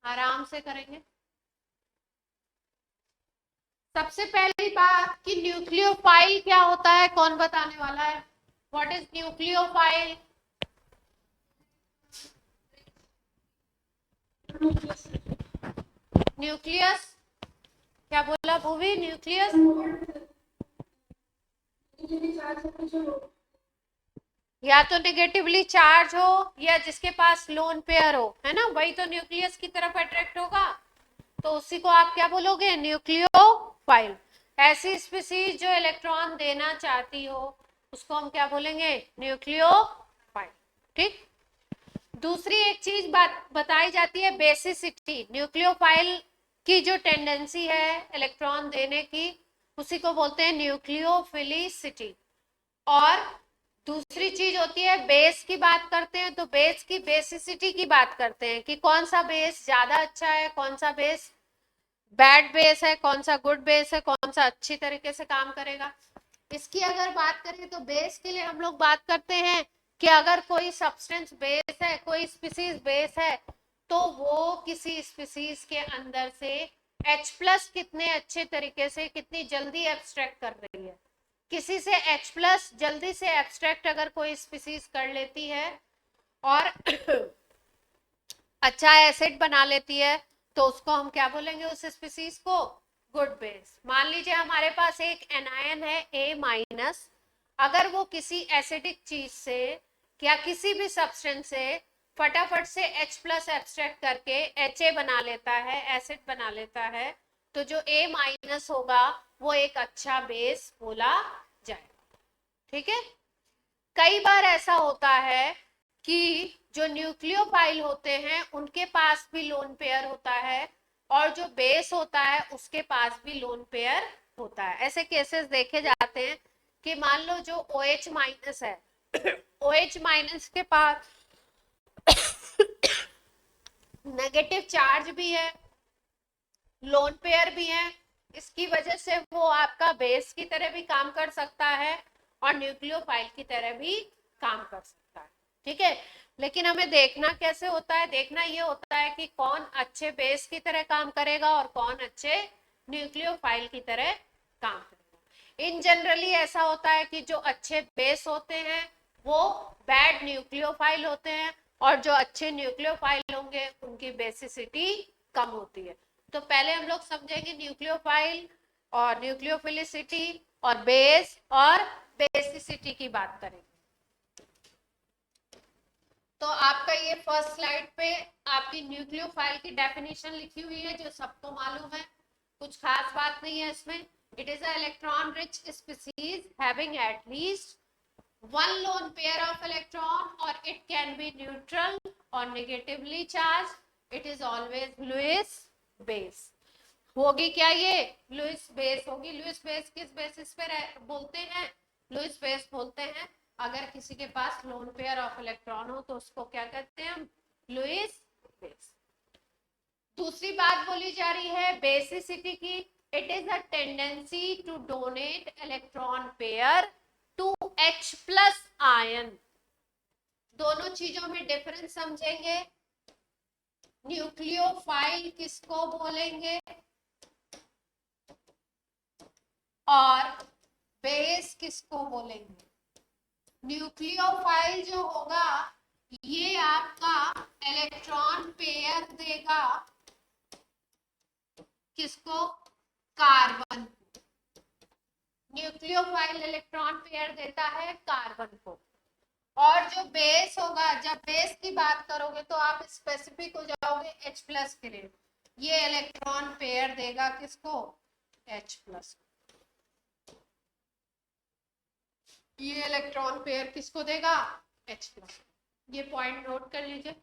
आराम से करेंगे। सबसे पहली बात कि न्यूक्लियोफाइल क्या होता है, कौन बताने वाला है? What is nucleophile? न्यूक्लियस, क्या बोला भूवी? न्यूक्लियस या तो नेगेटिवली चार्ज हो या जिसके पास लोन पेयर हो, है ना, वही तो न्यूक्लियस की तरफ अट्रैक्ट होगा। तो उसी को आप क्या बोलोगे? न्यूक्लियोफाइल। ऐसी स्पीसीज जो इलेक्ट्रॉन देना चाहती हो उसको हम क्या बोलेंगे? न्यूक्लियोफाइल। ठीक। दूसरी एक चीज बात बताई जाती है, बेसिसिटी। न्यूक्लियोफाइल की जो टेंडेंसी है इलेक्ट्रॉन देने की, उसी को बोलते हैं न्यूक्लियोफिलिसिटी। और दूसरी चीज होती है, बेस की बात करते हैं तो बेस की बेसिसिटी की बात करते हैं कि कौन सा बेस ज्यादा अच्छा है, कौन सा बेस बैड बेस है, कौन सा गुड बेस है, कौन सा अच्छी तरीके से काम करेगा। इसकी अगर बात करें तो बेस के लिए हम लोग बात करते हैं कि अगर कोई सब्सटेंस बेस है, कोई स्पीसीज बेस है, तो वो किसी स्पीसीज के अंदर से H प्लस कितने अच्छे तरीके से, कितनी जल्दी एब्स्ट्रैक्ट कर रही है। किसी से H प्लस जल्दी से एब्स्ट्रैक्ट अगर कोई स्पीसीज कर लेती है और अच्छा एसिड बना लेती है, तो उसको हम क्या बोलेंगे? उस स्पीसीज को गुड बेस। मान लीजिए हमारे पास एक एनायन है A माइनस, अगर वो किसी एसिडिक चीज से या किसी भी सब्सटेंस से फटाफट से H प्लस एब्स्ट्रैक्ट करके Ha बना लेता है, एसिड बना लेता है, तो जो A माइनस होगा वो एक अच्छा बेस बोला जाएगा। ठीक है। कई बार ऐसा होता है कि जो न्यूक्लियोफाइल होते हैं उनके पास भी लोन पेयर होता है और जो बेस होता है उसके पास भी लोन पेयर होता है। ऐसे केसेस देखे जाते हैं कि मान लो जो OH माइनस है, OH माइनस के पास नेगेटिव चार्ज भी है, लोन पेयर भी है, इसकी वजह से वो आपका बेस की तरह भी काम कर सकता है और न्यूक्लियोफाइल की तरह भी काम कर सकता है। ठीक है। लेकिन हमें देखना कैसे होता है? देखना ये होता है कि कौन अच्छे बेस की तरह काम करेगा और कौन अच्छे न्यूक्लियोफाइल की तरह काम करेगा। इन जनरली ऐसा होता है कि जो अच्छे बेस होते हैं वो बैड न्यूक्लियोफाइल होते हैं और जो अच्छे न्यूक्लियोफाइल होंगे उनकी बेसिसिटी कम होती है। तो पहले हम लोग समझेंगे न्यूक्लियोफाइल और न्यूक्लियोफिलिसिटी और बेस और बेसिसिटी की बात करेंगे। तो आपका ये फर्स्ट स्लाइड पे आपकी न्यूक्लियोफाइल की डेफिनेशन लिखी हुई है जो सबको मालूम है, कुछ खास बात नहीं है इसमें। It is a electron rich species having at least one lone pair of electron or it can be neutral or negatively charged. It is always Lewis base. होगी क्या ये? लुइस बेस होगी। लुइस बेस किस basis पे बोलते हैं? Lewis base बोलते हैं अगर किसी के पास लोन पेयर ऑफ इलेक्ट्रॉन हो तो उसको क्या कहते हैं हम? Lewis base. दूसरी बात बोली जा रही है बेसिसिटी की। It is a tendency to donate electron pair to H plus ion. दोनों चीजों में डिफरेंस समझेंगे। न्यूक्लियोफाइल किसको बोलेंगे और बेस किसको बोलेंगे? न्यूक्लियोफाइल जो होगा ये आपका इलेक्ट्रॉन पेयर देगा किसको? कार्बन। न्यूक्लियोफाइल इलेक्ट्रॉन पेयर देता है कार्बन को। और जो बेस होगा, जब बेस की बात करोगे तो आप स्पेसिफिक हो जाओगे H प्लस के लिए, ये इलेक्ट्रॉन पेयर देगा किसको? H plus. ये इलेक्ट्रॉन पेयर किसको देगा? H plus. ये पॉइंट नोट कर लीजिए।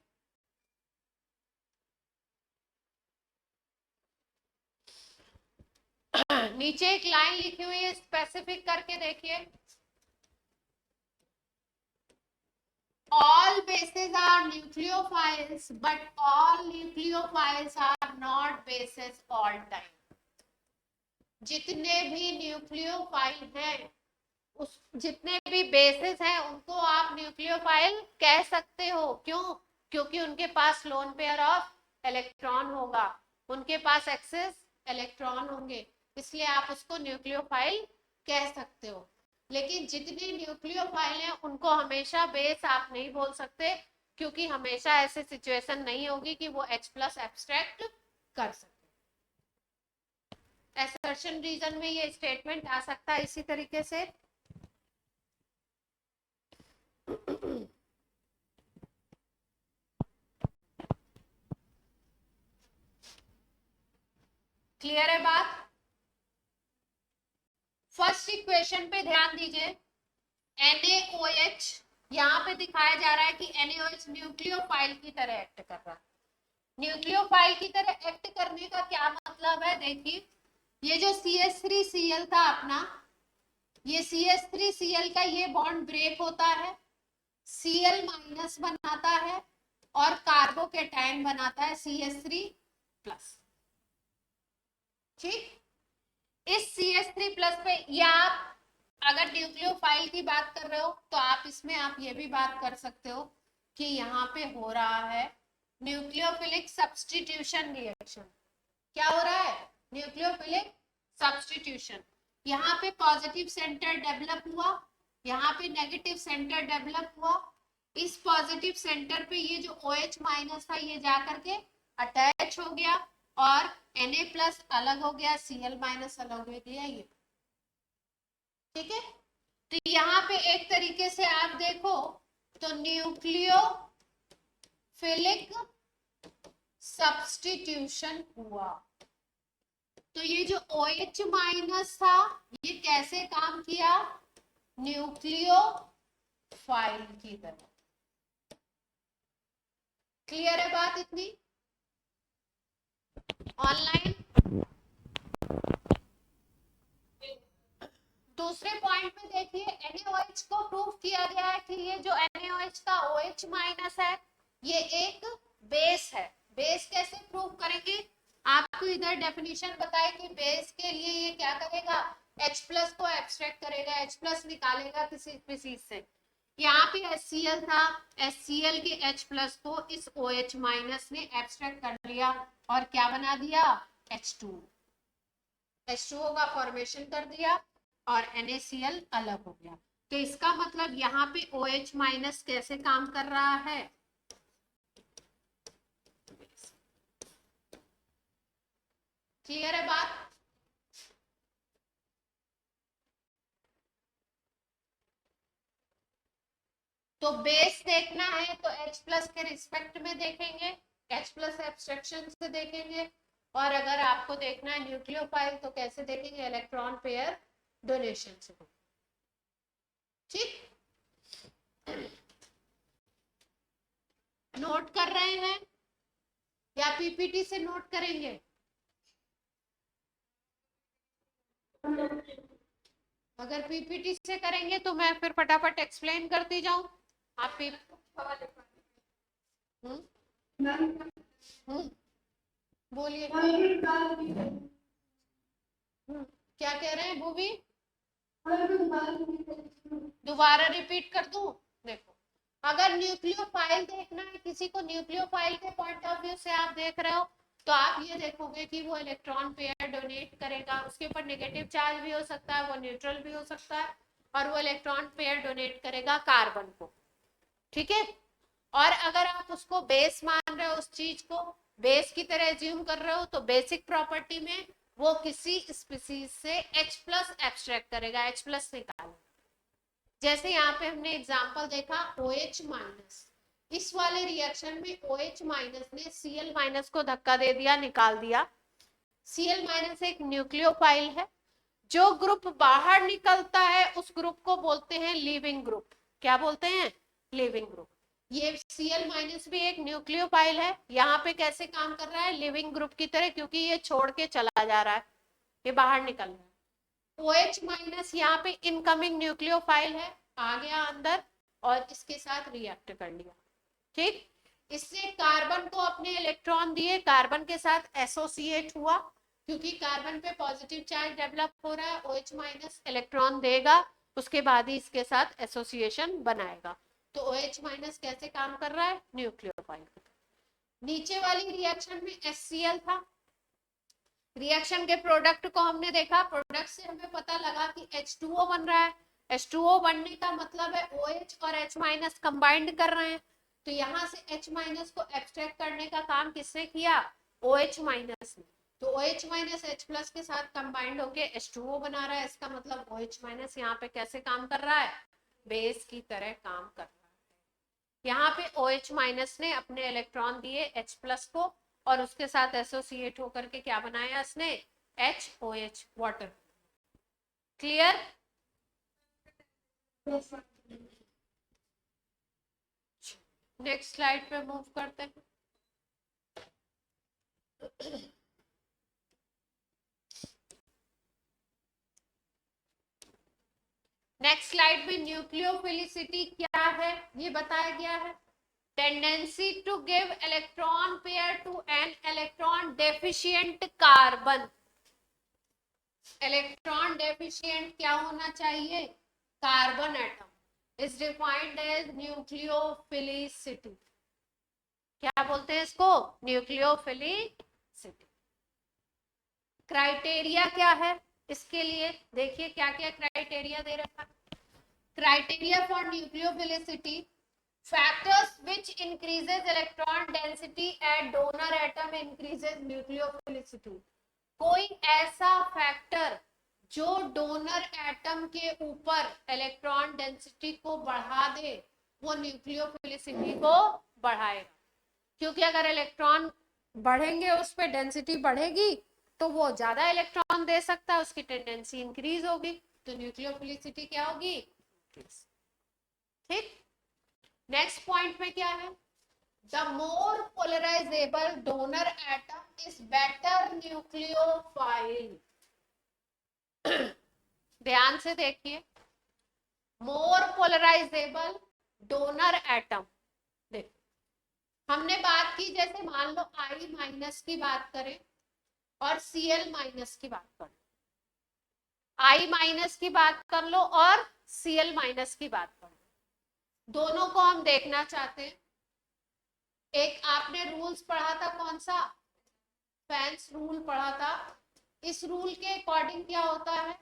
नीचे एक लाइन लिखी हुई है, स्पेसिफिक करके देखिए। All bases are nucleophiles, but all nucleophiles are not bases all time. जितने भी न्यूक्लियोफाइल हैं, उस जितने भी बेसिस हैं उनको आप न्यूक्लियोफाइल कह सकते हो। क्यों? क्योंकि उनके पास लोन पेयर ऑफ इलेक्ट्रॉन होगा, उनके पास एक्सेस इलेक्ट्रॉन होंगे, इसलिए आप उसको न्यूक्लियोफाइल कह सकते हो। लेकिन जितने न्यूक्लियोफाइल हैं उनको हमेशा बेस आप नहीं बोल सकते, क्योंकि हमेशा ऐसे सिचुएशन नहीं होगी कि वो H प्लस एब्स्ट्रैक्ट कर सके। असर्शन रीजन में ये स्टेटमेंट आ सकता है इसी तरीके से। क्लियर है बात? फर्स्ट इक्वेशन पे ध्यान दीजिए, NaOH यहाँ पे दिखाया जा रहा है कि NaOH न्यूक्लियोफाइल की तरह एक्ट कर रहा है। न्यूक्लियोफाइल की तरह एक्ट करने का क्या मतलब है? देखिए, ये जो CH3Cl था अपना, ये CH3Cl का ये बॉन्ड ब्रेक होता है, Cl माइनस बनाता है और कार्बोकेटाइन बनाता है CH3 प्लस। ठीक, इस CH3 प्लस पे, या आप अगर न्यूक्लियोफाइल की बात कर रहे हो तो आप इसमें आप ये भी बात कर सकते हो कि यहाँ पे हो रहा है न्यूक्लियोफिलिक सब्स्टिट्यूशन रिएक्शन। क्या हो रहा है? Nucleophilic substitution. यहाँ पे पॉजिटिव सेंटर डेवलप हुआ, यहाँ पे नेगेटिव सेंटर डेवलप हुआ। इस पॉजिटिव सेंटर पे ये जो OH माइनस था ये जाकर के अटैच हो गया और Na प्लस अलग हो गया, Cl माइनस अलग हो गया। ये ठीक है, तो यहाँ पे एक तरीके से आप देखो तो न्यूक्लियोफिलिक सब्स्टिट्यूशन हुआ। तो ये जो OH माइनस था ये कैसे काम किया? न्यूक्लियोफाइल की तरह। क्लियर है बात इतनी? ऑनलाइन? दूसरे पॉइंट में देखिए, NaOH को प्रूव किया गया है कि ये जो NaOH का OH माइनस है ये एक बेस है। बेस कैसे प्रूव करेंगे? आपको इधर डेफिनेशन बताए कि बेस के लिए ये क्या करेगा? H प्लस को एब्स्ट्रैक्ट करेगा, H प्लस निकालेगा किसी स्पीसीज से। यहाँ पे HCl था, HCl के H प्लस को इस OH माइनस ने एब्स्ट्रैक्ट कर लिया और क्या बना दिया? H2O का फॉर्मेशन कर दिया और NaCl अलग हो गया। तो इसका मतलब यहाँ पे OH माइनस कैसे काम कर रहा है? क्लियर है बात? तो बेस देखना है तो H प्लस के रिस्पेक्ट में देखेंगे, H प्लस एब्स्ट्रैक्शन से देखेंगे, और अगर आपको देखना है न्यूक्लियोफाइल तो कैसे देखेंगे? इलेक्ट्रॉन पेयर डोनेशन से। ठीक, नोट कर रहे हैं या पीपीटी से नोट करेंगे? अगर पीपीटी से करेंगे तो मैं फिर फटाफट एक्सप्लेन करती जाऊं। आप बोलिए, क्या कह रहे हैं भूवी? दोबारा रिपीट कर दूं? देखो, अगर न्यूक्लियोफाइल देखना है किसी को, न्यूक्लियोफाइल के पॉइंट ऑफ व्यू से आप देख रहे हो तो आप ये देखोगे कि वो इलेक्ट्रॉन पेयर डोनेट करेगा, उसके ऊपर नेगेटिव चार्ज भी हो सकता है, वो न्यूट्रल भी हो सकता है, और वो इलेक्ट्रॉन पेयर डोनेट करेगा कार्बन को। ठीक है, और अगर आप उसको बेस मान रहे हो, उस चीज को बेस की तरह एज्यूम कर रहे हो, तो बेसिक प्रॉपर्टी में वो किसी स्पीसीज से H प्लस एब्स्ट्रैक्ट करेगा, H प्लस निकालेगा। जैसे यहाँ पे हमने एग्जांपल देखा OH माइनस, इस वाले रिएक्शन में OH माइनस ने Cl माइनस को धक्का दे दिया, निकाल दिया। Cl माइनस एक न्यूक्लियोफाइल है, जो ग्रुप बाहर निकलता है उस ग्रुप को बोलते हैं लीविंग ग्रुप। क्या बोलते हैं? Leaving group. ये Cl माइनस भी एक न्यूक्लियोफाइल है, यहाँ पे कैसे काम कर रहा है? लिविंग ग्रुप की तरह, क्योंकि ये छोड़ के चला जा रहा है, ये बाहर निकल रहा है। OH माइनस यहाँ पे इनकमिंग न्यूक्लियोफाइल है, आ गया अंदर और इसके साथ रिएक्ट कर लिया। ठीक, इससे कार्बन को अपने इलेक्ट्रॉन दिए, कार्बन के साथ एसोसिएट हुआ, क्योंकि कार्बन पे पॉजिटिव चार्ज डेवलप हो रहा है, OH माइनस इलेक्ट्रॉन देगा, उसके बाद ही इसके साथ एसोसिएशन बनाएगा। तो OH माइनस कैसे काम कर रहा है? न्यूक्लियोफाइल। नीचे वाली रिएक्शन में HCl था, रिएक्शन के प्रोडक्ट को हमने देखा, प्रोडक्ट से हमें पता लगा कि H2O बन रहा है। H2O बनने का मतलब है OH और H माइनस कंबाइंड कर रहे हैं, तो यहाँ से H माइनस को एक्सट्रैक्ट करने का काम किसने किया? OH माइनस ने। तो OH माइनस H प्लस के साथ कंबाइंड होके H2O बना रहा है, इसका मतलब OH माइनस यहाँ पे कैसे काम कर रहा है? बेस की तरह काम कर रहा है। यहाँ पे OH माइनस ने अपने इलेक्ट्रॉन दिए H प्लस को, और उसके साथ एसोसिएट होकर के क्या बनाया इसने? HOH, water. Clear? Next slide पे मूव करते हैं। नेक्स्ट स्लाइड में न्यूक्लियोफिलिसिटी क्या है ये बताया गया है। Tendency to give electron pair to an electron deficient carbon. Electron deficient क्या होना चाहिए? Carbon atom is defined as nucleophilicity. क्या बोलते हैं इसको? न्यूक्लियोफिलिसिटी। क्राइटेरिया क्या है इसके लिए? देखिए क्या क्या क्राइटेरिया दे रखा है। Criteria for nucleophilicity, factors which increases electron density at donor atom increases nucleophilicity। कोई ऐसा फैक्टर जो डोनर एटम के ऊपर इलेक्ट्रॉन डेंसिटी को बढ़ा दे, वो न्यूक्लियोफिलिसिटी को बढ़ाएगा। क्योंकि अगर इलेक्ट्रॉन बढ़ेंगे, उस पर डेंसिटी बढ़ेगी, तो वो ज्यादा इलेक्ट्रॉन दे सकता है, उसकी टेंडेंसी इंक्रीज होगी, तो न्यूक्लियोफिलिसिटी क्या होगी? ठीक। नेक्स्ट पॉइंट में क्या है? The more polarisable donor atom is better nucleophile. ध्यान से देखिए, मोर पोलराइजेबल डोनर एटम। देख, हमने बात की, जैसे मान लो I माइनस की बात करें और Cl माइनस की बात कर लो, I माइनस की बात कर लो और Cl माइनस की बात कर लो, दोनों को हम देखना चाहते हैं। एक आपने रूल्स पढ़ा था, कौन सा? फैंस रूल पढ़ा था। इस रूल के अकॉर्डिंग क्या होता है?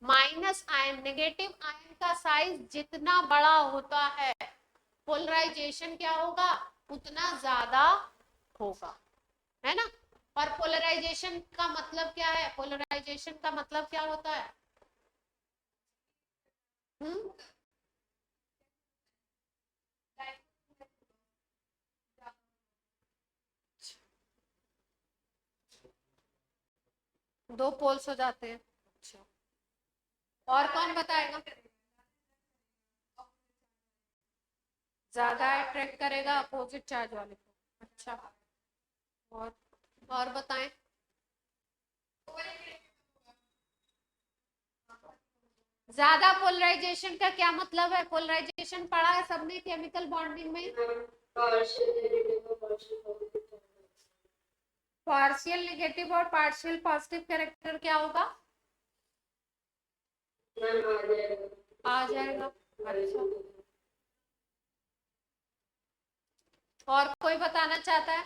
माइनस आयन नेगेटिव आयन का साइज जितना बड़ा होता है, पोलराइजेशन क्या होगा? उतना ज्यादा होगा, है ना? और पोलराइजेशन का मतलब क्या है? पोलराइजेशन का मतलब क्या होता है? दो पोल्स हो जाते हैं। अच्छा, और कौन बताएगा? ज्यादा अट्रैक्ट करेगा अपोजिट चार्ज वाले को। अच्छा, और बताएं। ज्यादा पोलराइजेशन का क्या मतलब है? पोलराइजेशन पढ़ा है सबने केमिकल बॉन्डिंग में। पार्शियल नेगेटिव और पार्शियल पॉजिटिव कैरेक्टर क्या होगा? आ जाएगा। अच्छा, और कोई बताना चाहता है?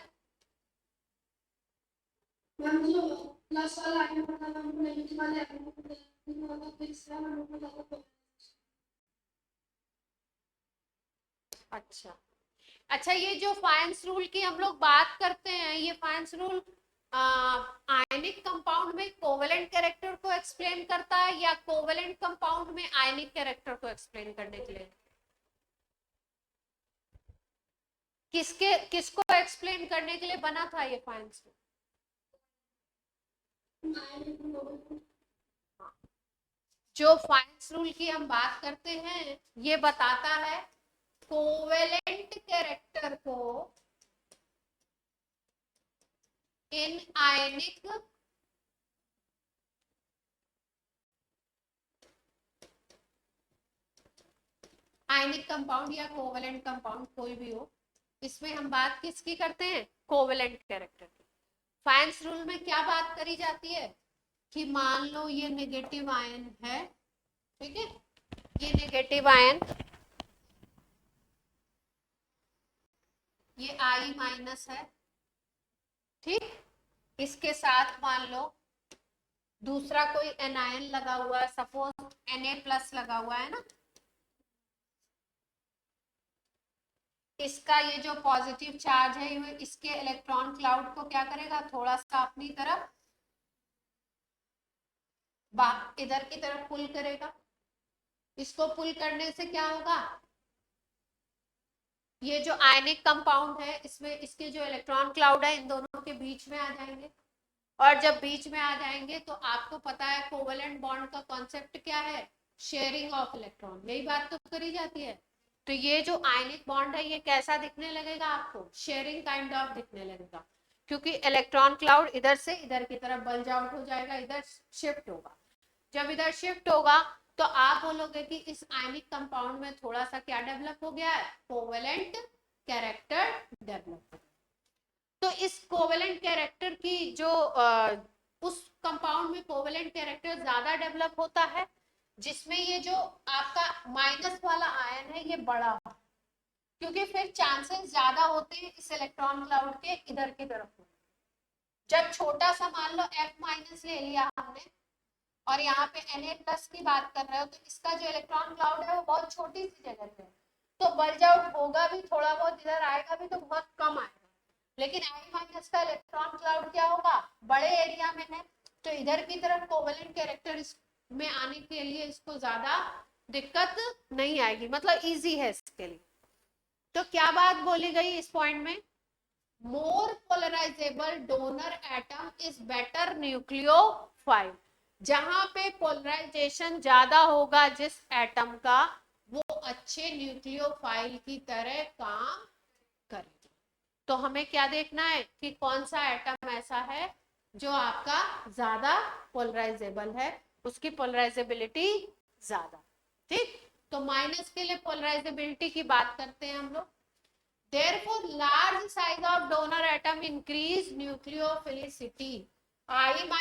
अच्छा अच्छा, ये जो फाइंस रूल की हम लोग बात करते हैं, ये फाइंस रूल आयनिक कंपाउंड में कोवेलेंट कैरेक्टर को एक्सप्लेन करता है या कोवेलेंट कंपाउंड में आयनिक कैरेक्टर को एक्सप्लेन करने के लिए? किसको एक्सप्लेन करने के लिए बना था ये फाइंस रूल? जो फाइंस रूल की हम बात करते हैं, ये बताता है कोवेलेंट कैरेक्टर को इन आयनिक कंपाउंड या कोवेलेंट कंपाउंड कोई भी हो, इसमें हम बात किसकी करते हैं? कोवेलेंट कैरेक्टर की। फाइंस रूल में क्या बात करी जाती है कि मान लो ये नेगेटिव आयन है, ठीक है, ये नेगेटिव आयन ये I माइनस है, ठीक। इसके साथ मान लो दूसरा कोई एनायन लगा हुआ है, सपोज Na+ लगा हुआ है ना, इसका ये जो पॉजिटिव चार्ज है ये इसके इलेक्ट्रॉन क्लाउड को क्या करेगा, थोड़ा सा अपनी तरफ इधर की तरफ पुल करेगा। इसको पुल करने से क्या होगा, ये जो आयनिक कंपाउंड है इसमें इसके जो इलेक्ट्रॉन क्लाउड है इन दोनों के बीच में आ जाएंगे, और जब बीच में आ जाएंगे तो आपको पता है कोवेलेंट बॉन्ड का कॉन्सेप्ट क्या है, शेयरिंग ऑफ इलेक्ट्रॉन, यही बात तो करी जाती है। तो ये जो आयनिक बॉन्ड है ये कैसा दिखने लगेगा आपको, शेयरिंग काइंड ऑफ दिखने लगेगा, क्योंकि इलेक्ट्रॉन क्लाउड इधर से इधर की तरफ बल्ज आउट हो जाएगा, इधर शिफ्ट होगा। जब इधर शिफ्ट होगा तो आप बोलोगे कि इस आयनिक कंपाउंड में थोड़ा सा क्या डेवलप हो गया है, कोवेलेंट कैरेक्टर डेवलप। तो इस कोवेलेंट कैरेक्टर की जो उस कंपाउंड में कोवेलेंट कैरेक्टर ज्यादा डेवलप होता है जिसमें ये जो आपका माइनस वाला आयन है ये बड़ा हो, क्योंकि फिर चांसेस ज्यादा होते हैं इस इलेक्ट्रॉन क्लाउड के इधर की तरफ। जब छोटा सा मान लो F- ले लिया हमने और यहाँ पे Na+ की बात कर रहे हो, तो इसका जो इलेक्ट्रॉन क्लाउड है वो बहुत छोटी सी जगह पे है, तो बल्ज आउट होगा भी थोड़ा बहुत, इधर आएगा भी तो बहुत कम आएगा। लेकिन I- का इलेक्ट्रॉन क्लाउड क्या होगा, बड़े एरिया में है, तो इधर की तरफ कोवेलेंट कैरेक्टर में आने के लिए इसको ज्यादा दिक्कत नहीं आएगी, मतलब इजी है इसके लिए। तो क्या बात बोली गई इस पॉइंट में, more polarisable donor atom is better nucleophile. जहां पे पोलराइजेशन ज्यादा होगा जिस एटम का, वो अच्छे न्यूक्लियोफाइल की तरह काम करेगा। तो हमें क्या देखना है कि कौन सा एटम ऐसा है जो आपका ज्यादा पोलराइजेबल है, उसकी पोलराइजेबिलिटी ज्यादा, ठीक। तो माइनस के लिए पोलराइजेबिलिटी की बात करते हैं हम लोग। Therefore, large size of donor atom increase nucleophilicity. I-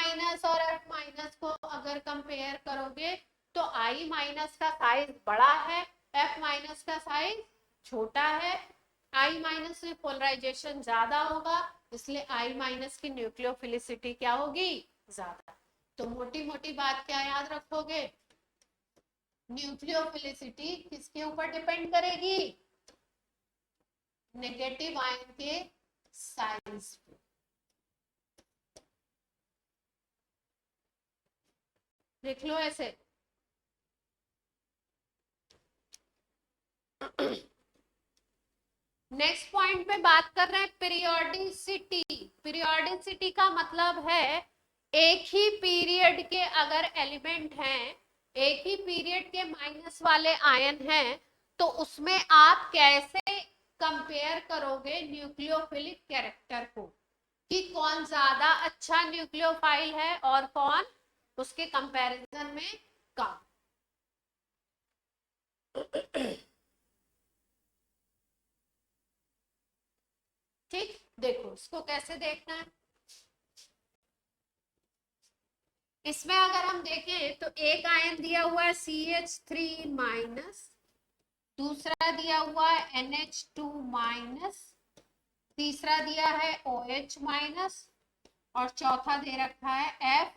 और F- को अगर कंपेयर करोगे तो I- का साइज बड़ा है, F- का साइज छोटा है। I- में पोलराइजेशन ज्यादा होगा, इसलिए I- की न्यूक्लियोफिलिसिटी क्या होगी, ज्यादा। तो मोटी मोटी बात क्या याद रखोगे, न्यूक्लियोफिलिसिटी किसके ऊपर डिपेंड करेगी, नेगेटिव आयन के साइज पे। देख लो ऐसे। नेक्स्ट पॉइंट पे बात कर रहे हैं पीरियोडिसिटी। पीरियोडिसिटी का मतलब है एक ही पीरियड के अगर एलिमेंट हैं, एक ही पीरियड के माइनस वाले आयन हैं, तो उसमें आप कैसे कंपेयर करोगे न्यूक्लियोफिलिक कैरेक्टर को, कि कौन ज्यादा अच्छा न्यूक्लियोफाइल है और कौन उसके कंपैरिजन में कम। ठीक, देखो इसको कैसे देखना है। इसमें अगर हम देखें तो एक आयन दिया हुआ है CH3-, दूसरा दिया हुआ है NH2-, तीसरा दिया है OH-, और चौथा दे रखा है F-।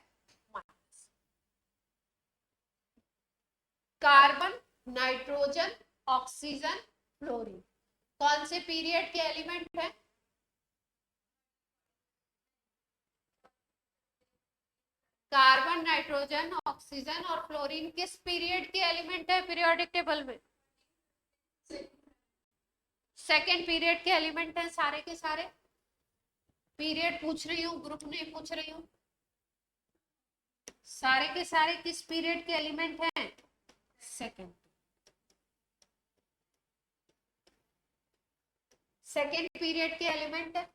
Carbon, nitrogen, oxygen, fluorine कौन से पीरियड के एलिमेंट है, कार्बन, नाइट्रोजन, ऑक्सीजन और फ्लोरीन किस पीरियड के एलिमेंट है पीरियोडिक टेबल में, सेकेंड पीरियड के एलिमेंट है सारे के सारे। पीरियड पूछ रही हूँ, ग्रुप नहीं पूछ रही हूँ, सारे के सारे किस पीरियड के एलिमेंट हैं, सेकेंड। सेकेंड पीरियड के एलिमेंट है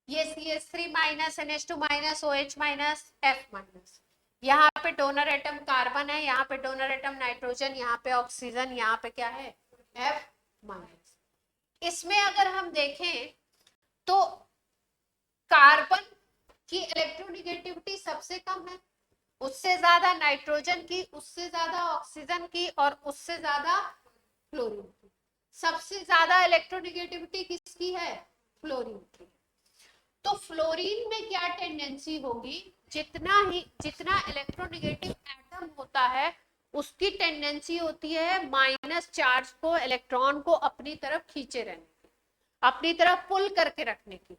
ये CH3-, NH2-, OH-, F-। यहाँ पे डोनर एटम कार्बन है, यहाँ पे डोनर एटम नाइट्रोजन, यहाँ पे ऑक्सीजन, यहाँ पे क्या है F-। इसमें अगर हम देखें तो कार्बन की इलेक्ट्रोनिगेटिविटी सबसे कम है, उससे ज्यादा नाइट्रोजन की, उससे ज्यादा ऑक्सीजन की और उससे ज्यादा फ्लोरीन की। सबसे ज्यादा इलेक्ट्रोनेगेटिविटी किसकी है? फ्लोरीन की। तो फ्लोरीन में क्या टेंडेंसी होगी? जितना इलेक्ट्रोनेगेटिव एटम होता है उसकी टेंडेंसी होती है माइनस चार्ज को, इलेक्ट्रॉन को अपनी तरफ खींचे रहने की, अपनी तरफ पुल करके रखने की।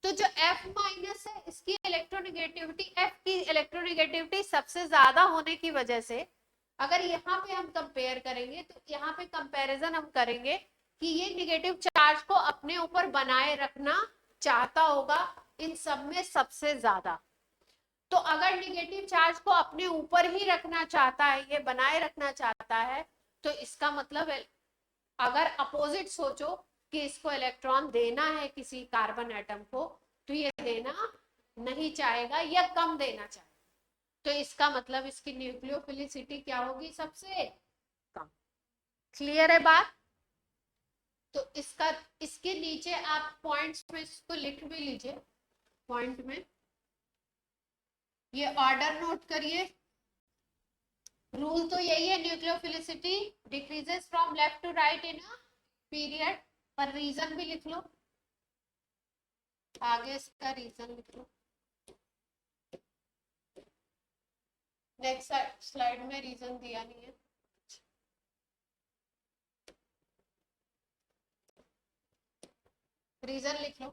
तो जो F माइनस है इसकी इलेक्ट्रोनेगेटिविटी, F की इलेक्ट्रोनेगेटिविटी सबसे ज्यादा होने की वजह से अगर यहाँ पे हम कंपेयर करेंगे तो यहाँ पे कंपैरिजन हम करेंगे कि ये निगेटिव चार्ज को अपने ऊपर बनाए रखना चाहता होगा इन सब में सबसे ज्यादा। तो अगर निगेटिव चार्ज को अपने ऊपर ही रखना चाहता है, ये बनाए रखना चाहता है, तो इसका मतलब है अगर अपोजिट सोचो कि इसको इलेक्ट्रॉन देना है किसी कार्बन एटम को, तो ये देना नहीं चाहेगा या कम देना चाहेगा। तो इसका मतलब इसकी न्यूक्लियोफिलिसिटी क्या होगी? सबसे कम। क्लियर है बात? तो इसके नीचे आप पॉइंट्स में इसको लिख भी लीजिए, पॉइंट में ये ऑर्डर नोट करिए। रूल तो यही है, nucleophilicity decreases from left to right in a period. पर रीजन भी लिख लो, आगे इसका रीजन लिख लो। नेक्स्ट स्लाइड में रीजन दिया नहीं है। रीजन लिख लो,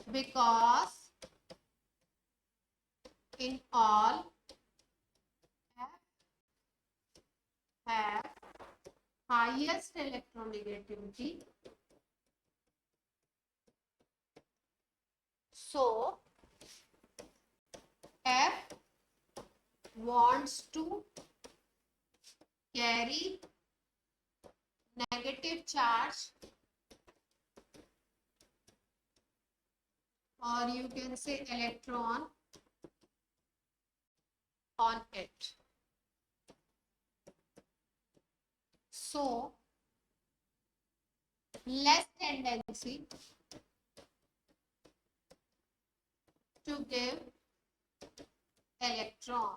because in all have highest electronegativity, so F wants to carry negative charge, or you can say electron on it. So less tendency to give electron.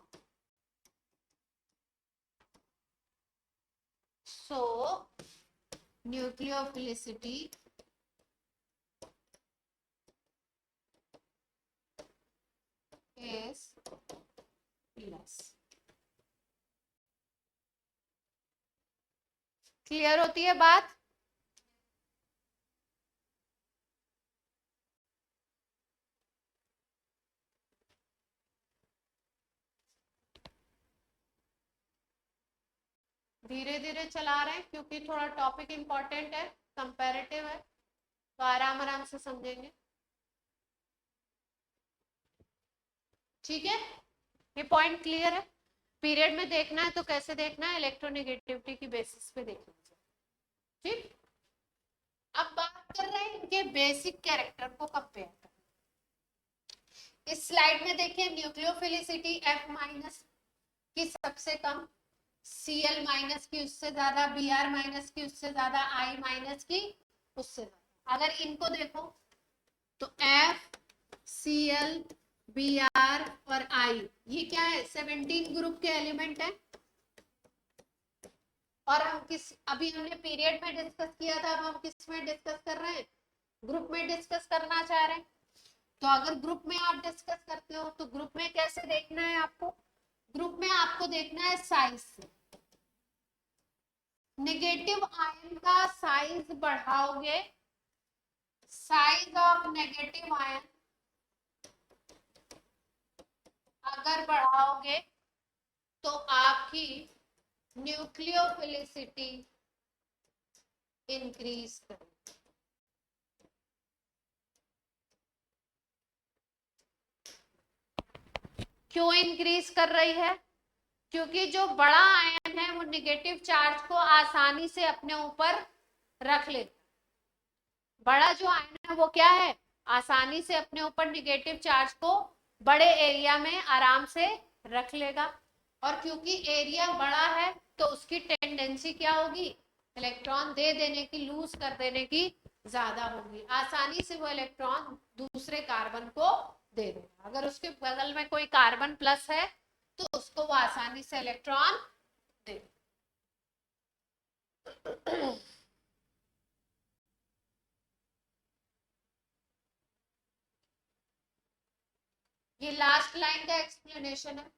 So nucleophilicity is less. Clear होती है बात? धीरे धीरे चला रहे हैं क्योंकि थोड़ा टॉपिक इंपॉर्टेंट है, कंपैरेटिव है, तो आराम आराम से समझेंगे। ठीक है, ये पॉइंट क्लियर है? पीरियड में देखना है तो कैसे देखना है? इलेक्ट्रोनेगेटिविटी की बेसिस पे देखना है। ठीक, अब बात कर रहे हैं इनके बेसिक कैरेक्टर को कंपेयर करना। इस स्लाइड में देखिए न्यूक्लियोफिलिसिटी F माइनस की सबसे कम, Cl माइनस की उससे ज्यादा, Br माइनस की उससे ज्यादा, I माइनस की उससे ज्यादा। अगर इनको देखो तो F, Cl, Br और I ये क्या है? 17 ग्रुप के एलिमेंट है। और हम अभी हमने पीरियड में डिस्कस किया था, अब हम किस में डिस्कस कर रहे हैं? ग्रुप में डिस्कस करना चाह रहे हैं। तो अगर ग्रुप में आप डिस्कस करते हो तो ग्रुप में कैसे देखना है आपको? ग्रुप में आपको देखना है साइज से। नेगेटिव आयन का साइज बढ़ाओगे, साइज ऑफ नेगेटिव आयन अगर बढ़ाओगे तो आपकी न्यूक्लियोफिलिसिटी इंक्रीज करेगी। क्यों इंक्रीज कर रही है? क्योंकि जो बड़ा आयन है वो नेगेटिव चार्ज को आसानी से अपने ऊपर रख लेता। बड़ा जो आयन है वो क्या है? आसानी से अपने ऊपर नेगेटिव चार्ज को बड़े एरिया में आराम से रख लेगा। और क्योंकि एरिया बड़ा है तो उसकी टेंडेंसी क्या होगी? इलेक्ट्रॉन दे देने की, लूज कर देने की ज्यादा होगी। आसानी से वो इलेक्ट्रॉन दूसरे कार्बन को दे देगा। अगर उसके बगल में कोई कार्बन प्लस है तो उसको वो आसानी से इलेक्ट्रॉन दे। ये लास्ट लाइन का एक्सप्लेनेशन है।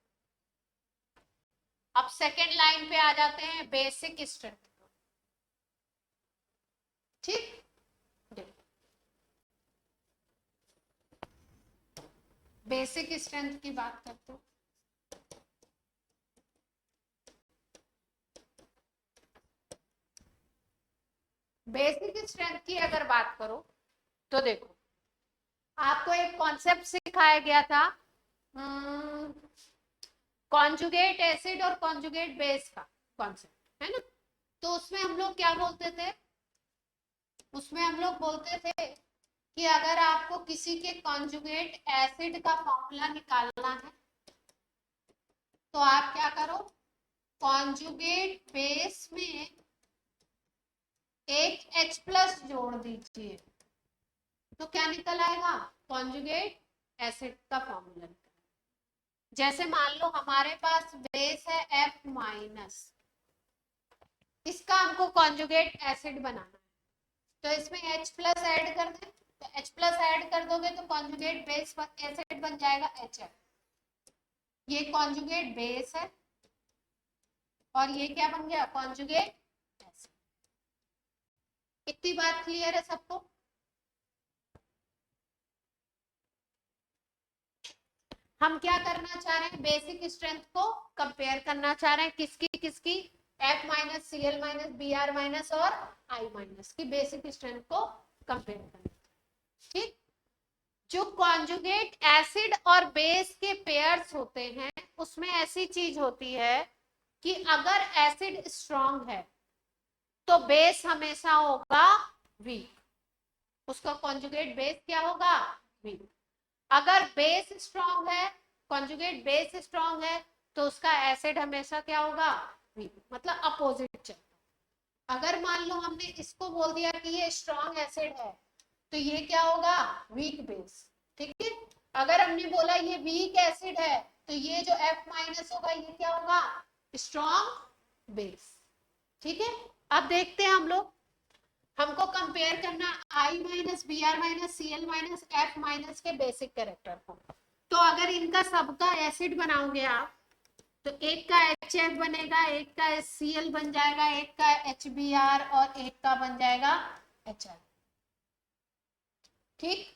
अब सेकेंड लाइन पे आ जाते हैं, बेसिक स्ट्रेंथ। ठीक, बेसिक स्ट्रेंथ की बात करते हैं। बेसिक स्ट्रेंथ की अगर बात करो तो देखो, आपको एक कॉन्सेप्ट सिखाया गया था कॉन्जुगेट एसिड और कॉन्जुगेट बेस का कॉन्सेप्ट, है ना। तो उसमें हम लोग क्या बोलते थे, उसमें हम लोग बोलते थे कि अगर आपको किसी के कॉन्जुगेट एसिड का फॉर्मूला निकालना है तो आप क्या करो, कॉन्जुगेट बेस में एक H प्लस जोड़ दीजिए, तो क्या निकल आएगा, कॉन्जुगेट एसिड का फॉर्मूला। जैसे मान लो हमारे पास बेस है F माइनस, इसका हमको कॉन्जुगेट एसिड बनाना है, तो इसमें H प्लस ऐड कर दें, तो H प्लस ऐड कर दोगे तो कॉन्जुगेट बेस एसिड बन जाएगा HF। ये कॉन्जुगेट बेस है और ये क्या बन गया, कॉन्जुगेट एसिड। इतनी बात क्लियर है सबको। हम क्या करना चाह रहे हैं, बेसिक स्ट्रेंथ को कंपेयर करना चाह रहे हैं, किसकी किसकी, F minus, Cl minus, Br minus और I माइनस की बेसिक स्ट्रेंथ को कंपेयर करना। ठीक, जो कॉन्जुगेट एसिड और बेस के पेयर्स होते हैं उसमें ऐसी चीज होती है कि अगर एसिड स्ट्रांग है तो बेस हमेशा होगा वीक, उसका कॉन्जुगेट बेस क्या होगा, वीक। अगर बेस स्ट्रांग है, कॉन्जुगेट बेस स्ट्रांग है, तो उसका एसिड हमेशा क्या होगा, वीक, मतलब अपोजिट चलता। अगर मान लो हमने इसको बोल दिया कि ये स्ट्रांग एसिड है तो ये क्या होगा, वीक बेस। ठीक है, अगर हमने बोला ये वीक एसिड है तो ये जो F माइनस होगा ये क्या होगा, स्ट्रांग बेस। ठीक है, अब देखते हैं हम लोग, हमको कंपेयर करना I minus, Br minus, Cl minus, F minus के बेसिक कैरेक्टर को। तो अगर इनका सबका एसिड बनाओगे आप तो एक का HF बनेगा, एक का Cl बन जाएगा, एक का HBr और एक का बन जाएगा HF। ठीक,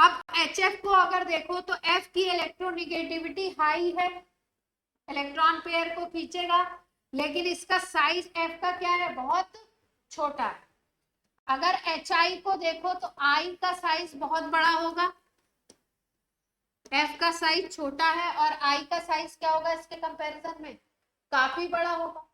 अब HF को अगर देखो तो F की इलेक्ट्रोनिगेटिविटी हाई है, इलेक्ट्रॉन पेयर को खींचेगा, लेकिन इसका साइज F का क्या है, बहुत छोटा है। अगर HI को देखो तो I का साइज बहुत बड़ा होगा, F का साइज छोटा है और I का साइज क्या होगा इसके कंपैरिजन में, काफी बड़ा होगा।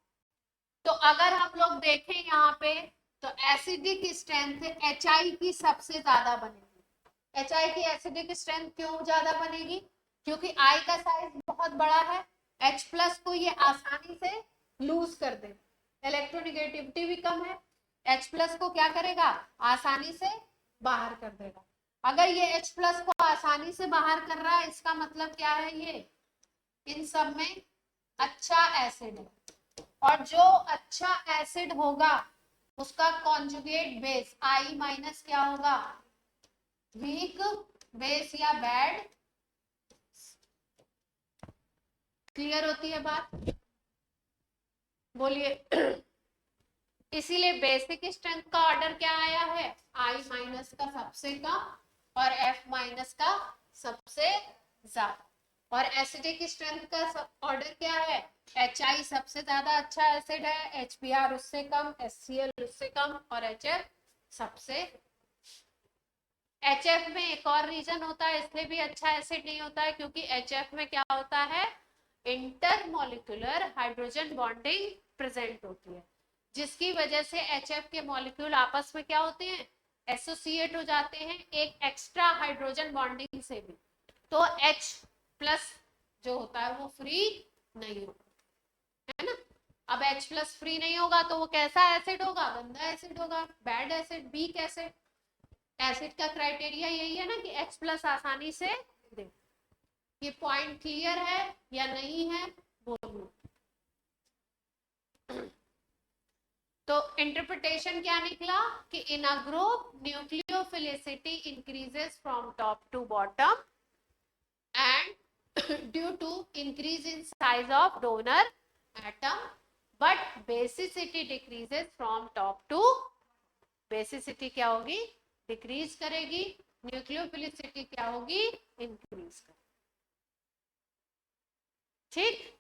तो अगर हम लोग देखें यहाँ पे तो एसिडिक स्ट्रेंथ HI की सबसे ज्यादा बनेगी। HI की एसिडिक स्ट्रेंथ क्यों ज्यादा बनेगी, क्योंकि I का साइज बहुत बड़ा है, H प्लस को ये आसानी से लूज कर दे, इलेक्ट्रोनिगेटिविटी भी कम है, H प्लस को क्या करेगा, आसानी से बाहर कर देगा। अगर ये H प्लस को आसानी से बाहर कर रहा है इसका मतलब क्या है, ये इन सब में अच्छा एसिड है, और जो अच्छा एसिड होगा उसका कॉन्जुगेट बेस I माइनस क्या होगा, वीक बेस या बैड। क्लियर होती है बात, बोलिए। इसीलिए बेसिक स्ट्रेंथ का ऑर्डर क्या आया है, I माइनस का सबसे कम और F माइनस का सबसे ज्यादा। और एसिडिक स्ट्रेंथ का ऑर्डर क्या है, HI सबसे ज्यादा अच्छा एसिड है, HBr उससे कम, HCl उससे कम और HF सबसे। HF में एक और रीजन होता है इसलिए भी अच्छा एसिड नहीं होता है, क्योंकि HF में क्या होता है, इंटरमॉलिक्यूलर हाइड्रोजन बॉन्डिंग प्रेजेंट होती है, जिसकी वजह से HF के मॉलिक्यूल आपस में क्या होते हैं, एसोसिएट हो जाते हैं एक एक्स्ट्रा हाइड्रोजन बॉन्डिंग से भी। तो H प्लस जो होता है वो फ्री नहीं होगा, है ना। अब H प्लस फ्री नहीं होगा तो वो कैसा एसिड होगा, गंदा एसिड होगा, bad acid, weak acid. Acid का क्राइटेरिया यही है ना कि H प्लस आसानी से दे। ये पॉइंट क्लियर है या नहीं है, बोलो। तो इंटरप्रिटेशन क्या निकला कि in a group nucleophilicity increases from top to bottom and due to increase in size of donor atom, but basicity decreases from top to, basicity क्या होगी, डिक्रीज करेगी, न्यूक्लियोफिलिसिटी क्या होगी, इंक्रीज करेगी। ठीक,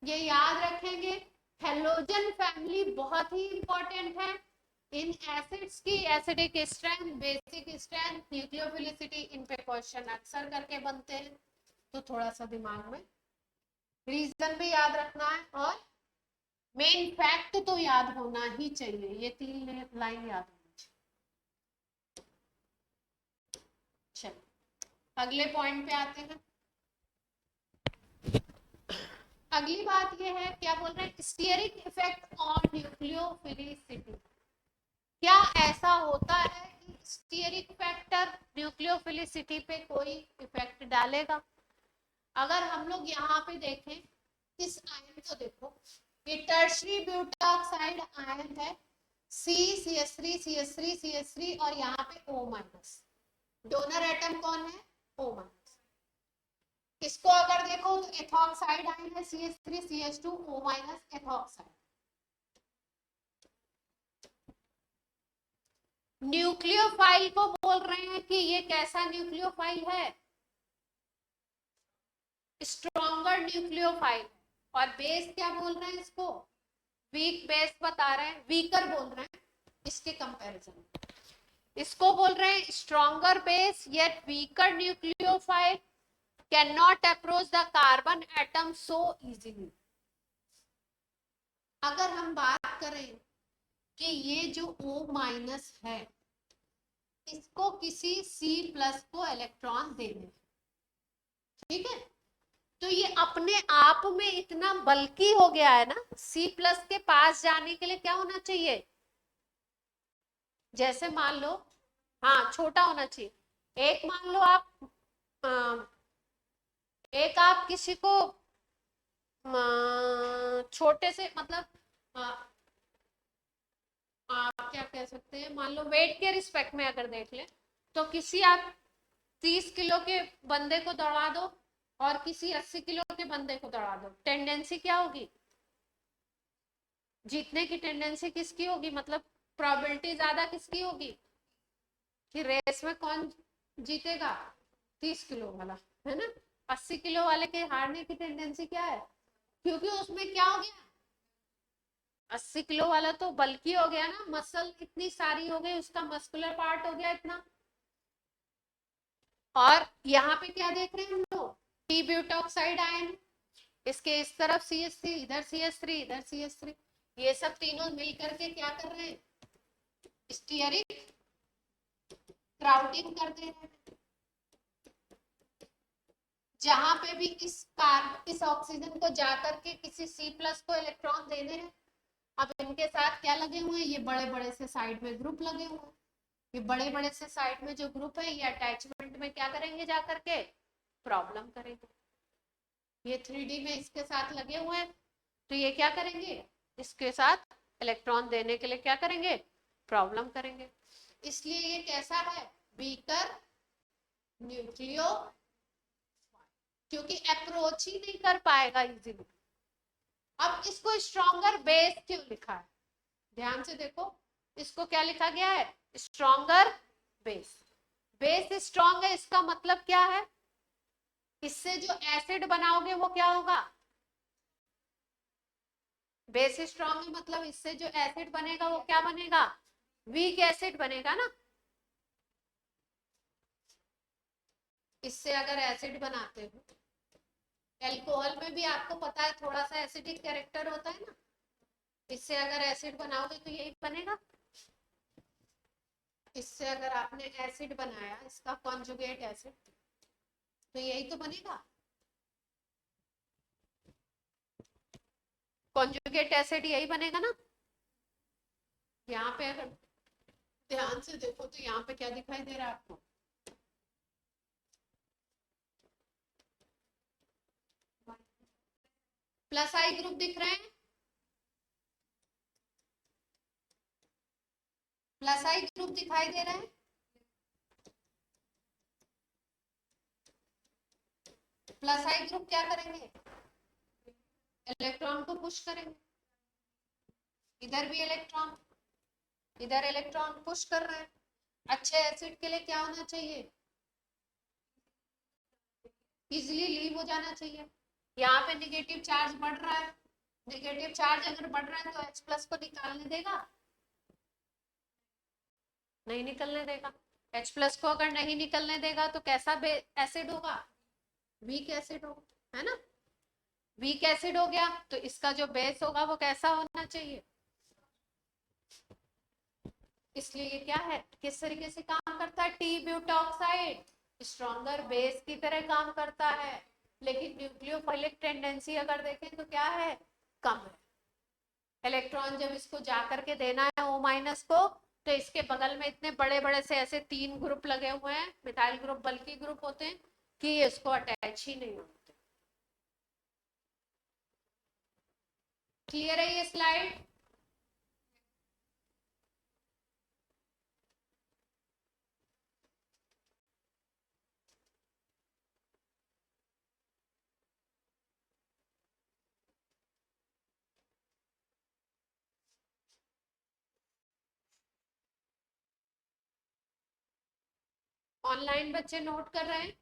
ये याद रखेंगे। हेलोजन फैमिली बहुत ही इंपॉर्टेंट है इन एसिड्स की, acidic strength, basic strength, nucleophilicity, इन पे क्वेश्चन अक्सर करके बनते हैं, तो थोड़ा सा दिमाग में रीजन भी याद रखना है और मेन फैक्ट तो याद होना ही चाहिए, ये 3 लाइन याद होनी चाहिए। चलो अगले पॉइंट पे आते हैं। अगली बात ये है, क्या बोल रहे हैं, स्टीयरिक इफेक्ट ऑन न्यूक्लियोफिलिसिटी। क्या ऐसा होता है कि स्टीयरिक फैक्टर न्यूक्लियोफिलिसिटी पे कोई इफेक्ट डालेगा? अगर हम लोग यहाँ पे देखें इस आयन को देखो, ये टर्शरी ब्यूटाऑक्साइड आयन है, CH3 CH3 CH3 और यहाँ पे O-, डोनर एटम कौन है, O-। इसको अगर देखो तो एथॉक्साइड आयन है, CH3 CH2 O- ethoxide. Nucleophile को बोल रहे हैं कि ये कैसा न्यूक्लियोफाइल है, स्ट्रॉन्गर न्यूक्लियोफाइल। और बेस क्या बोल रहे हैं इसको, वीक बेस बता रहे हैं, वीकर बोल रहे हैं इसके कंपैरिजन। इसको बोल रहे हैं stronger base yet weaker nucleophile can not approach the carbon atom so easily. अगर हम बात करें कि ये जो O- है, इसको किसी C+ को इलेक्ट्रॉन देने, ठीक है, तो ये अपने आप में इतना बल्की हो गया है ना, C+ के पास जाने के लिए क्या होना चाहिए, जैसे मान लो, हाँ छोटा होना चाहिए। एक मान लो आप एक आप किसी को छोटे से मतलब आप क्या कह सकते हैं, मान लो वेट के रिस्पेक्ट में अगर देख ले, तो किसी आप 30 किलो के बंदे को दौड़ा दो और किसी 80 किलो के बंदे को दौड़ा दो, टेंडेंसी क्या होगी, जीतने की टेंडेंसी किसकी होगी, मतलब प्रोबेबिलिटी ज्यादा किसकी होगी कि रेस में कौन जीतेगा, 30 किलो वाला, है ना। 80 किलो वाले के हारने की टेंडेंसी क्या है, क्योंकि उसमें क्या हो गया, 80 किलो वाला तो बल्कि हो गया ना, मसल इतनी सारी हो गई, उसका मस्कुलर पार्ट हो गया इतना। और यहाँ पे क्या देख रहे हैं हम लोग, टी ब्यूटॉक्साइड आयन, इसके इस तरफ CH3, इधर CH3, इधर CH3, ये सब तीनों मिल करके क्या कर रहे हैं, स्टीयरिक क्राउडिंग कर दे रहे हैं। जहां पे भी इस ऑक्सीजन को जाकर के किसी C+ को इलेक्ट्रॉन देने हैं, अब इनके साथ क्या लगे हुए हैं, ये बड़े बड़े से साइड में ग्रुप लगे हुए हैं। ये बड़े बड़े से साइड में जो ग्रुप है, ये अटैचमेंट में क्या करेंगे, जाकर के प्रॉब्लम करेंगे। ये 3D में इसके साथ लगे हुए हैं, तो ये क्या करेंगे, इसके साथ इलेक्ट्रॉन देने के लिए क्या करेंगे, प्रॉब्लम करेंगे। इसलिए ये कैसा है, वीकर न्यूक्लियो, क्योंकि अप्रोच ही नहीं कर पाएगा इजीली। अब इसको स्ट्रॉन्गर बेस क्यों लिखा है, ध्यान से देखो, इसको क्या लिखा गया है, स्ट्रॉन्गर बेस। बेस स्ट्रॉन्ग है, इसका मतलब क्या है, इससे जो एसिड बनाओगे वो क्या होगा, बेस स्ट्रॉन्ग है मतलब इससे जो एसिड बनेगा वो क्या बनेगा, वीक एसिड बनेगा ना। इससे अगर एसिड बनाते हो, एल्कोहल में भी आपको पता है थोड़ा सा एसिडिक कैरेक्टर होता है ना, इससे अगर एसिड बनाओगे तो यही बनेगा। इससे अगर आपने एसिड बनाया, इसका कॉन्जुगेट एसिड, तो यही तो बनेगा, कॉन्जुगेट एसिड यही बनेगा ना। यहाँ पे अगर ध्यान से देखो तो यहाँ पे क्या दिखाई दे रहा है आपको, प्लस आई ग्रुप दिख रहे हैं, प्लस आई ग्रुप दिखाई दे रहा है। प्लस आई ग्रुप क्या करेंगे, इलेक्ट्रॉन को पुश करेंगे, इधर भी इलेक्ट्रॉन, इधर इलेक्ट्रॉन पुश कर रहे हैं। अच्छे एसिड के लिए क्या होना चाहिए, इजिली लीव हो जाना चाहिए। यहाँ पे निगेटिव चार्ज बढ़ रहा है, निगेटिव चार्ज अगर बढ़ रहा है तो H प्लस को निकालने देगा, नहीं निकलने देगा। H प्लस को अगर नहीं निकलने देगा तो कैसा एसिड होगा, वीक एसिड होगा, है ना। वीक एसिड हो गया तो इसका जो बेस होगा वो कैसा होना चाहिए, इसलिए ये क्या है, किस तरीके से काम करता है, टी ब्यूटॉक्साइड स्ट्रॉन्गर बेस की तरह काम करता है, लेकिन न्यूक्लियोफिलिक टेंडेंसी अगर देखें तो क्या है, कम है। इलेक्ट्रॉन जब इसको जा करके देना है O माइनस को, तो इसके बगल में इतने बड़े बड़े से ऐसे 3 ग्रुप लगे हुए हैं, मिथाइल ग्रुप बल्कि ग्रुप होते हैं, कि इसको अटैच ही नहीं होते। क्लियर है ये स्लाइड। ऑनलाइन बच्चे नोट कर रहे हैं,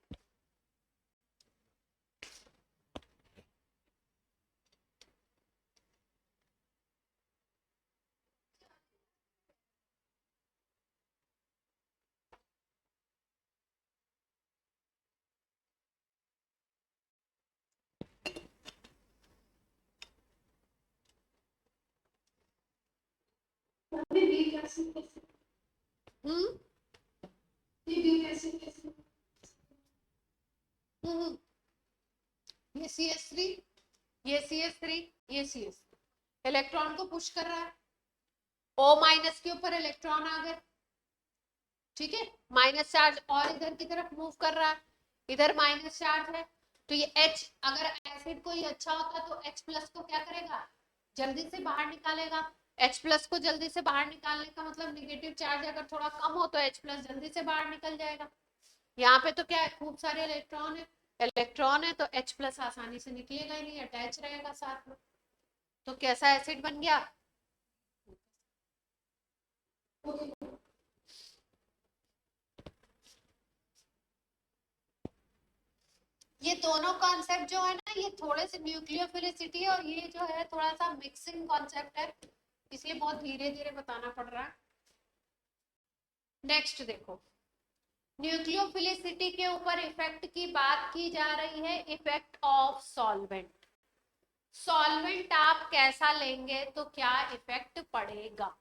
हम्म ये CH3, ये CH3, ये CH3 इलेक्ट्रॉन को पुश कर रहा है, O माइनस के ऊपर इलेक्ट्रॉन आ गए, ठीक है, माइनस चार्ज और इधर की तरफ मूव कर रहा है, इधर माइनस चार्ज है, तो ये H अगर एसिड कोई अच्छा होता तो H प्लस को क्या करेगा, जल्दी से बाहर निकालेगा। H प्लस को जल्दी से बाहर निकालने का मतलब निगेटिव चार्ज अगर थोड़ा कम हो तो H प्लस जल्दी से बाहर निकल जाएगा। यहाँ पे तो क्या है, खूब सारे इलेक्ट्रॉन है तो H प्लस आसानी से निकलेगा ही नहीं, अटैच रहेगा साथ में, तो कैसा एसिड बन गया। ये दोनों कॉन्सेप्ट जो है ना, ये थोड़े से न्यूक्लियोफिलिसिटी और ये जो है थोड़ा सा मिक्सिंग कॉन्सेप्ट है, इसलिए बहुत धीरे धीरे बताना पड़ रहा है। नेक्स्ट देखो, न्यूक्लियोफिलिसिटी के ऊपर इफेक्ट की बात की जा रही है, इफेक्ट ऑफ सॉल्वेंट। सॉल्वेंट आप कैसा लेंगे तो क्या इफेक्ट पड़ेगा,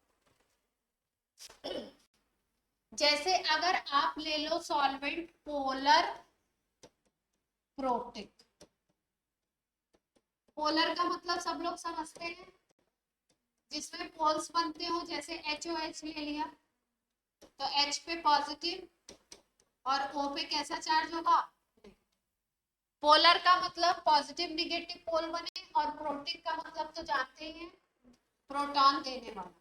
जैसे अगर आप ले लो सॉल्वेंट पोलर प्रोटिक, पोलर का मतलब सब लोग समझते हैं, जिसमें पोल्स बनते हो, जैसे HOH ले लिया तो H पे पॉजिटिव और O पे कैसा चार्ज होगा, पोलर का मतलब पॉजिटिव निगेटिव पोल बने, और प्रोटिक का मतलब तो जानते ही हैं, प्रोटॉन देने वाला।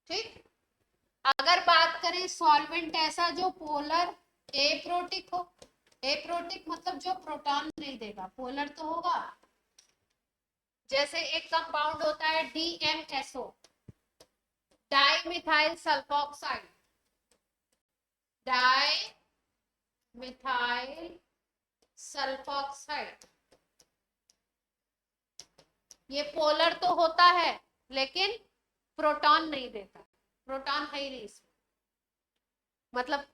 ठीक, अगर बात करें सॉल्वेंट ऐसा जो पोलर एप्रोटिक हो, एप्रोटिक मतलब जो प्रोटॉन नहीं देगा, पोलर तो होगा, जैसे एक कंपाउंड होता है DMSO, dimethyl sulphoxide, dimethyl sulphoxide, ये पोलर तो होता है लेकिन प्रोटॉन नहीं देता, प्रोटॉन है ही नहीं इसमें, मतलब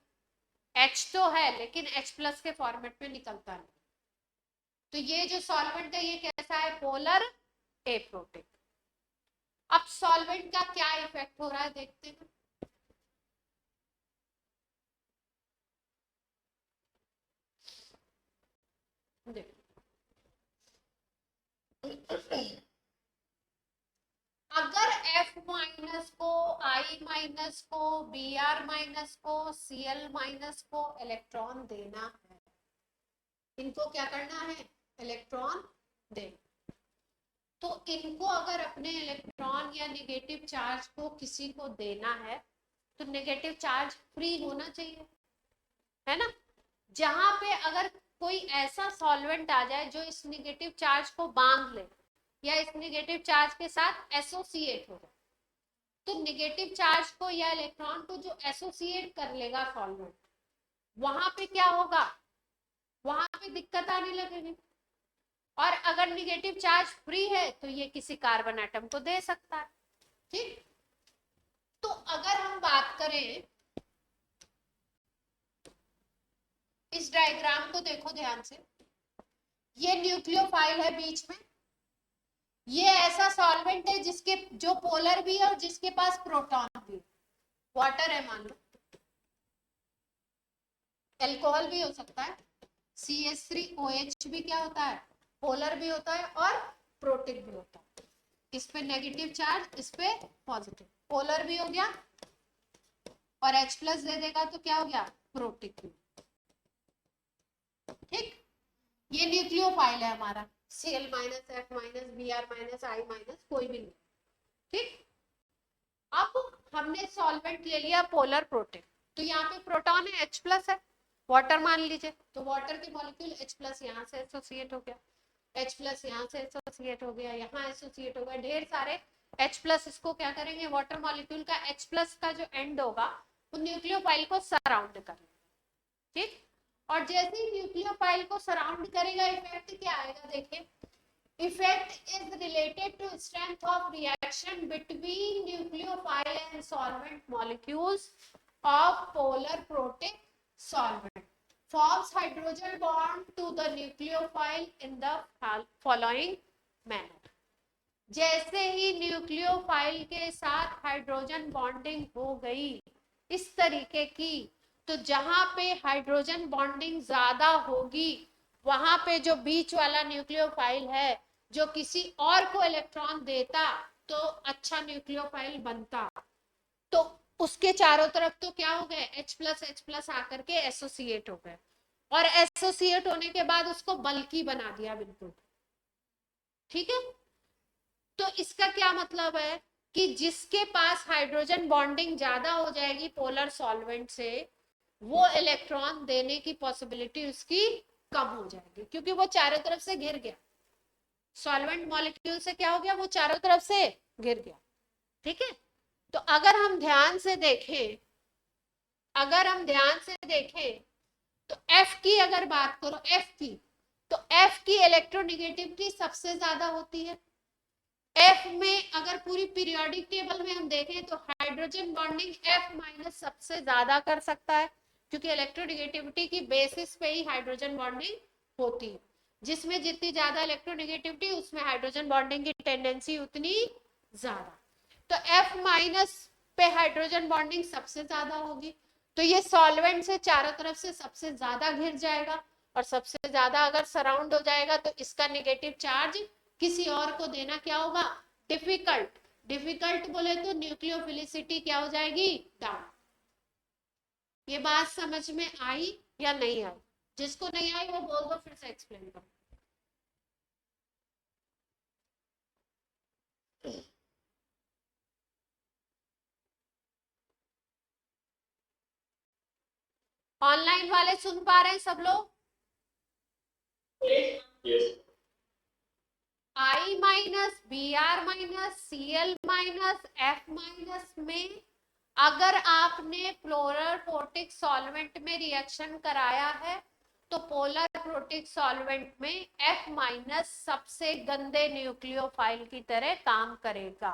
H तो है लेकिन H प्लस के फॉर्मेट में निकलता नहीं, तो ये जो सॉल्वेंट है ये कैसा है, पोलर एप्रोटिक। अब सॉल्वेंट का क्या इफेक्ट हो रहा है देखते हैं, अगर F माइनस को, I माइनस को, Br माइनस को, Cl माइनस को इलेक्ट्रॉन देना है, इनको क्या करना है, इलेक्ट्रॉन देना, तो इनको अगर अपने इलेक्ट्रॉन या नेगेटिव चार्ज को किसी को देना है तो नेगेटिव चार्ज फ्री होना चाहिए, है ना। जहां पे अगर कोई ऐसा सॉल्वेंट आ जाए जो इस निगेटिव चार्ज को बांध ले या इस निगेटिव चार्ज के साथ एसोसिएट हो जाए, तो निगेटिव चार्ज को या इलेक्ट्रॉन को जो एसोसिएट कर लेगा सॉल्वेंट, वहां पे क्या होगा, वहां पे दिक्कत आने लगेगी। और अगर निगेटिव चार्ज फ्री है तो ये किसी कार्बन एटम को दे सकता है। ठीक, तो अगर हम बात करें, इस डायग्राम को देखो ध्यान से, ये न्यूक्लियोफाइल है बीच में, ये ऐसा सॉल्वेंट है जिसके जो पोलर भी है और जिसके पास प्रोटॉन भी, वाटर है मान लो, एल्कोहल भी हो सकता है, CH3OH भी क्या होता है, पोलर भी होता है और प्रोटिक भी होता है। इस पे नेगेटिव चार्ज, इस पे पॉजिटिव, पोलर भी हो गया और H प्लस दे देगा तो क्या हो गया, प्रोटिक भी। ठीक, ये न्यूक्लियोफाइल है हमारा, Cl minus, F minus, Br minus, I minus, कोई भी नहीं। ठीक, अब हमने सॉल्वेंट ले लिया पोलर प्रोटिक, तो यहाँ पे प्रोटॉन है, H प्लस है, वाटर मान लीजिए, तो वाटर के मॉलिक्यूल H प्लस यहाँ से एसोसिएट हो गया, H प्लस यहाँ से एसोसिएट हो गया, यहाँ एसोसिएट हो गया, ढेर सारे H प्लस, इसको क्या करेंगे, वाटर मॉलिक्यूल का H प्लस का जो एंड होगा वो न्यूक्लियोफाइल को सराउंड करेगा। ठीक, और जैसे ही न्यूक्लियोफाइल को सराउंड करेगा, इफेक्ट क्या आएगा, देखिए, effect is related to strength of reaction between nucleophile and solvent molecules of polar protic solvent, forms hydrogen bond to the nucleophile in the following manner। जैसे ही न्यूक्लियोफाइल के साथ हाइड्रोजन बॉन्डिंग हो गई इस तरीके की, तो जहां पे हाइड्रोजन बॉन्डिंग ज्यादा होगी वहां पे जो बीच वाला न्यूक्लियोफाइल है जो किसी और को इलेक्ट्रॉन देता तो अच्छा न्यूक्लियोफाइल बनता, तो उसके चारों तरफ तो क्या हो गए, H प्लस आकर के एसोसिएट हो गए, और एसोसिएट होने के बाद उसको बल्कि बना दिया बिल्कुल। ठीक है, तो इसका क्या मतलब है कि जिसके पास हाइड्रोजन बॉन्डिंग ज्यादा हो जाएगी पोलर सॉल्वेंट से, वो इलेक्ट्रॉन देने की पॉसिबिलिटी उसकी कम हो जाएगी, क्योंकि वो चारों तरफ से घिर गया, सॉल्वेंट मॉलिक्यूल से क्या हो गया, वो चारों तरफ से घिर गया। ठीक है, तो अगर हम ध्यान से देखें, तो F की अगर बात करो, तो F की इलेक्ट्रोनेगेटिविटी सबसे ज्यादा होती है। F में अगर पूरी पीरियोडिक टेबल में हम देखें तो हाइड्रोजन बॉन्डिंग F माइनस सबसे ज्यादा कर सकता है, क्योंकि इलेक्ट्रोनेगेटिविटी की बेसिस पे ही हाइड्रोजन बॉन्डिंग होती है, जिसमें जितनी ज्यादा इलेक्ट्रोनेगेटिविटी उसमें हाइड्रोजन बॉन्डिंग की टेंडेंसी उतनी ज्यादा। तो F माइनस पे हाइड्रोजन बॉन्डिंग सबसे ज्यादा होगी, तो ये सॉल्वेंट से चारों तरफ से सबसे ज्यादा घिर जाएगा, और सबसे ज्यादा अगर सराउंड हो जाएगा तो इसका नेगेटिव चार्ज किसी और को देना क्या होगा, डिफिकल्ट। डिफिकल्ट बोले तो न्यूक्लियोफिलिसिटी क्या हो जाएगी, डाउन। ये बात समझ में आई या नहीं आई, जिसको नहीं आई वो बोल दो, फिर से एक्सप्लेन करो। ऑनलाइन वाले सुन पा रहे हैं सब लोग? yes. I minus, Br minus, Cl minus, F minus में अगर आपने पोलर प्रोटिक सॉल्वेंट में रिएक्शन कराया है तो पोलर प्रोटिक सॉल्वेंट में F माइनस सबसे गंदे न्यूक्लियोफाइल की तरह काम करेगा,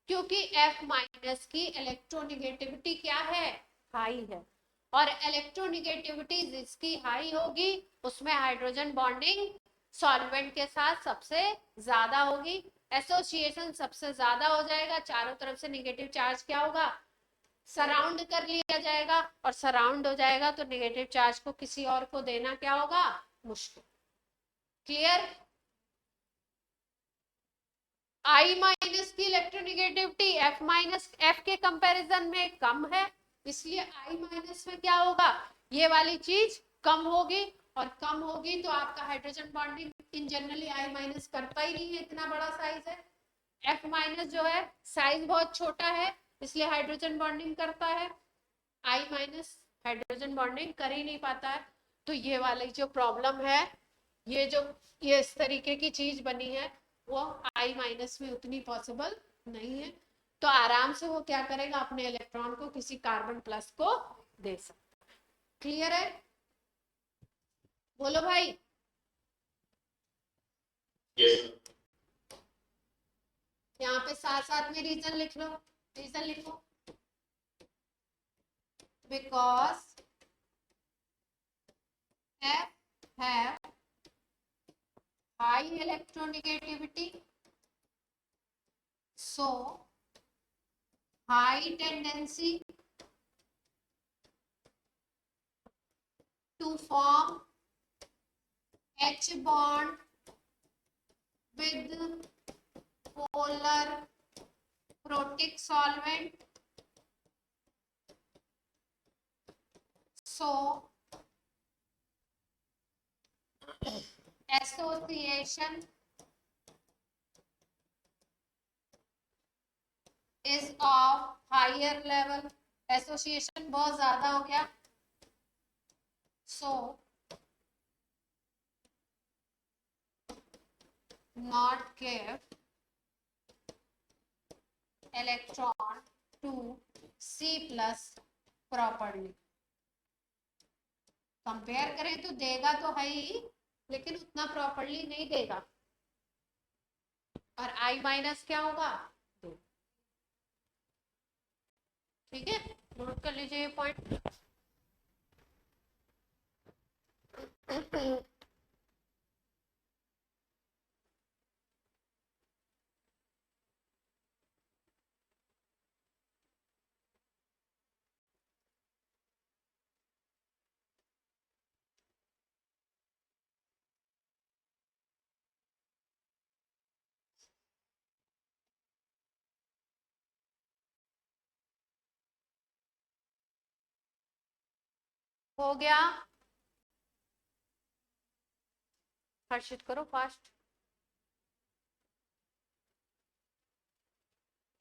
क्योंकि F माइनस की इलेक्ट्रोनेगेटिविटी क्या है, हाई है, और इलेक्ट्रोनेगेटिविटी जिसकी हाई होगी उसमें हाइड्रोजन बॉन्डिंग सॉल्वेंट के साथ सबसे ज्यादा होगी, एसोसिएशन सबसे ज्यादा हो जाएगा, चारों तरफ से नेगेटिव चार्ज क्या होगा, सराउंड कर लिया जाएगा, और सराउंड हो जाएगा तो नेगेटिव चार्ज को किसी और को देना क्या होगा, मुश्किल। क्लियर? I माइनस की इलेक्ट्रोनेगेटिविटी F माइनस, F के कंपैरिजन में कम है, इसलिए I माइनस में क्या होगा, ये वाली चीज कम होगी, और कम होगी तो आपका hydrogen bonding in generally I minus करता ही नहीं है, इतना बड़ा साइज है। F माइनस जो है साइज बहुत छोटा है, इसलिए हाइड्रोजन बॉन्डिंग करता है, I माइनस हाइड्रोजन बॉन्डिंग कर ही नहीं पाता है। तो ये वाली जो प्रॉब्लम है, ये जो ये इस तरीके की चीज बनी है, वो I- में उतनी पॉसिबल नहीं है। तो आराम से वो क्या करेगा, अपने इलेक्ट्रॉन को किसी कार्बन प्लस को दे सकता है। क्लियर है? बोलो भाई। yes. यहाँ पे साथ साथ में रीजन लिख लो, रीजन लिखो। Because F have high electronegativity, so high tendency to form H bond with polar protic solvent, so association is of higher level, association बहुत ज्यादा हो गया, so not give electron to C plus properly। Compare करें तो देगा तो है ही, लेकिन उतना प्रॉपरली नहीं देगा। और I- क्या होगा, 2। ठीक है, नोट कर लीजिए ये पॉइंट। हो गया, हर्षित करो फास्ट।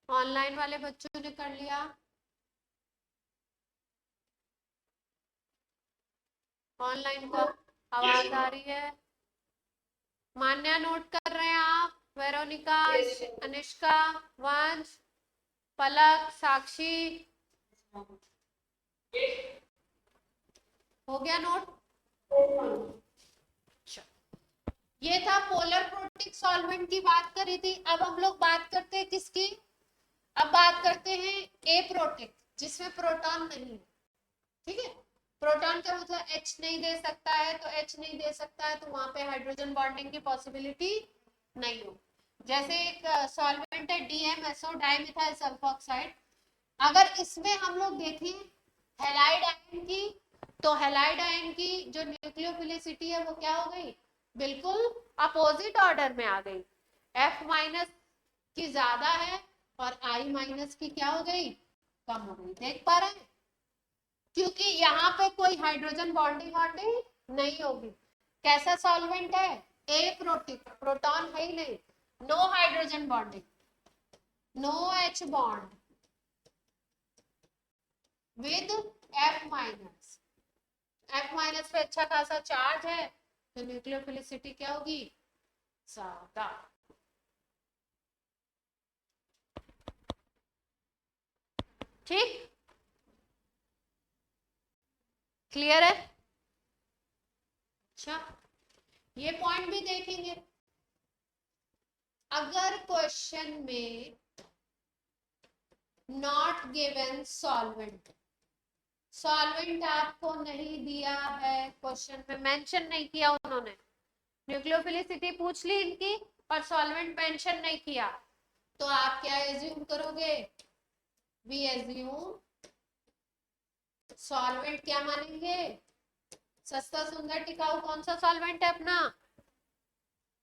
ऑनलाइन वाले बच्चों ने कर लिया? ऑनलाइन का आवाज आ रही है? मान्या नोट कर रहे हैं आप? वेरोनिका, अनिष्का, वंश, पलक, साक्षी, हो गया नोट? ये था पोलर प्रोटिक सॉल्वेंट की बात करी थी। अब हम लोग बात करते हैं किसकी, अब बात करते हैं ए प्रोटिक, जिसमें प्रोटॉन नहीं है। ठीक है, प्रोटॉन का मतलब H नहीं दे सकता है, तो H नहीं दे सकता है तो वहां पे हाइड्रोजन बॉन्डिंग की पॉसिबिलिटी नहीं हो। जैसे एक सॉल्वेंट है DMSO, डाइमिथाइल सल्फोक्साइड, अगर इसमें हम लोग देखें हैलाइड आयन की, तो हैलाइड आयन की जो न्यूक्लियोफिलिसिटी है वो क्या हो गई, बिल्कुल अपोजिट ऑर्डर में आ गई। F- की ज्यादा है और I- की क्या हो गई, कम हो गई। देख पा रहे हैं, क्योंकि यहाँ पे कोई हाइड्रोजन बॉन्डिंग नहीं होगी। कैसा सॉल्वेंट है, ए प्रोटिक, प्रोटॉन है ही नहीं, no hydrogen bonding, no H bond with F-, F- पे अच्छा खासा चार्ज है, तो न्यूक्लियोफिलिसिटी क्या होगी, ज्यादा। ठीक, क्लियर है? अच्छा, ये पॉइंट भी देखेंगे। अगर क्वेश्चन में नॉट गिवन सॉल्वेंट, सॉल्वेंट आपको नहीं दिया है, क्वेश्चन में मेंशन नहीं किया उन्होंने, न्यूक्लियोफिलिसिटी पूछ ली इनकी और सॉल्वेंट मेंशन नहीं किया, तो आप क्या एज्यूम करोगे, वी एज्यूम सॉल्वेंट क्या मानेंगे, सस्ता सुंदर टिकाऊ कौन सा सॉल्वेंट है अपना,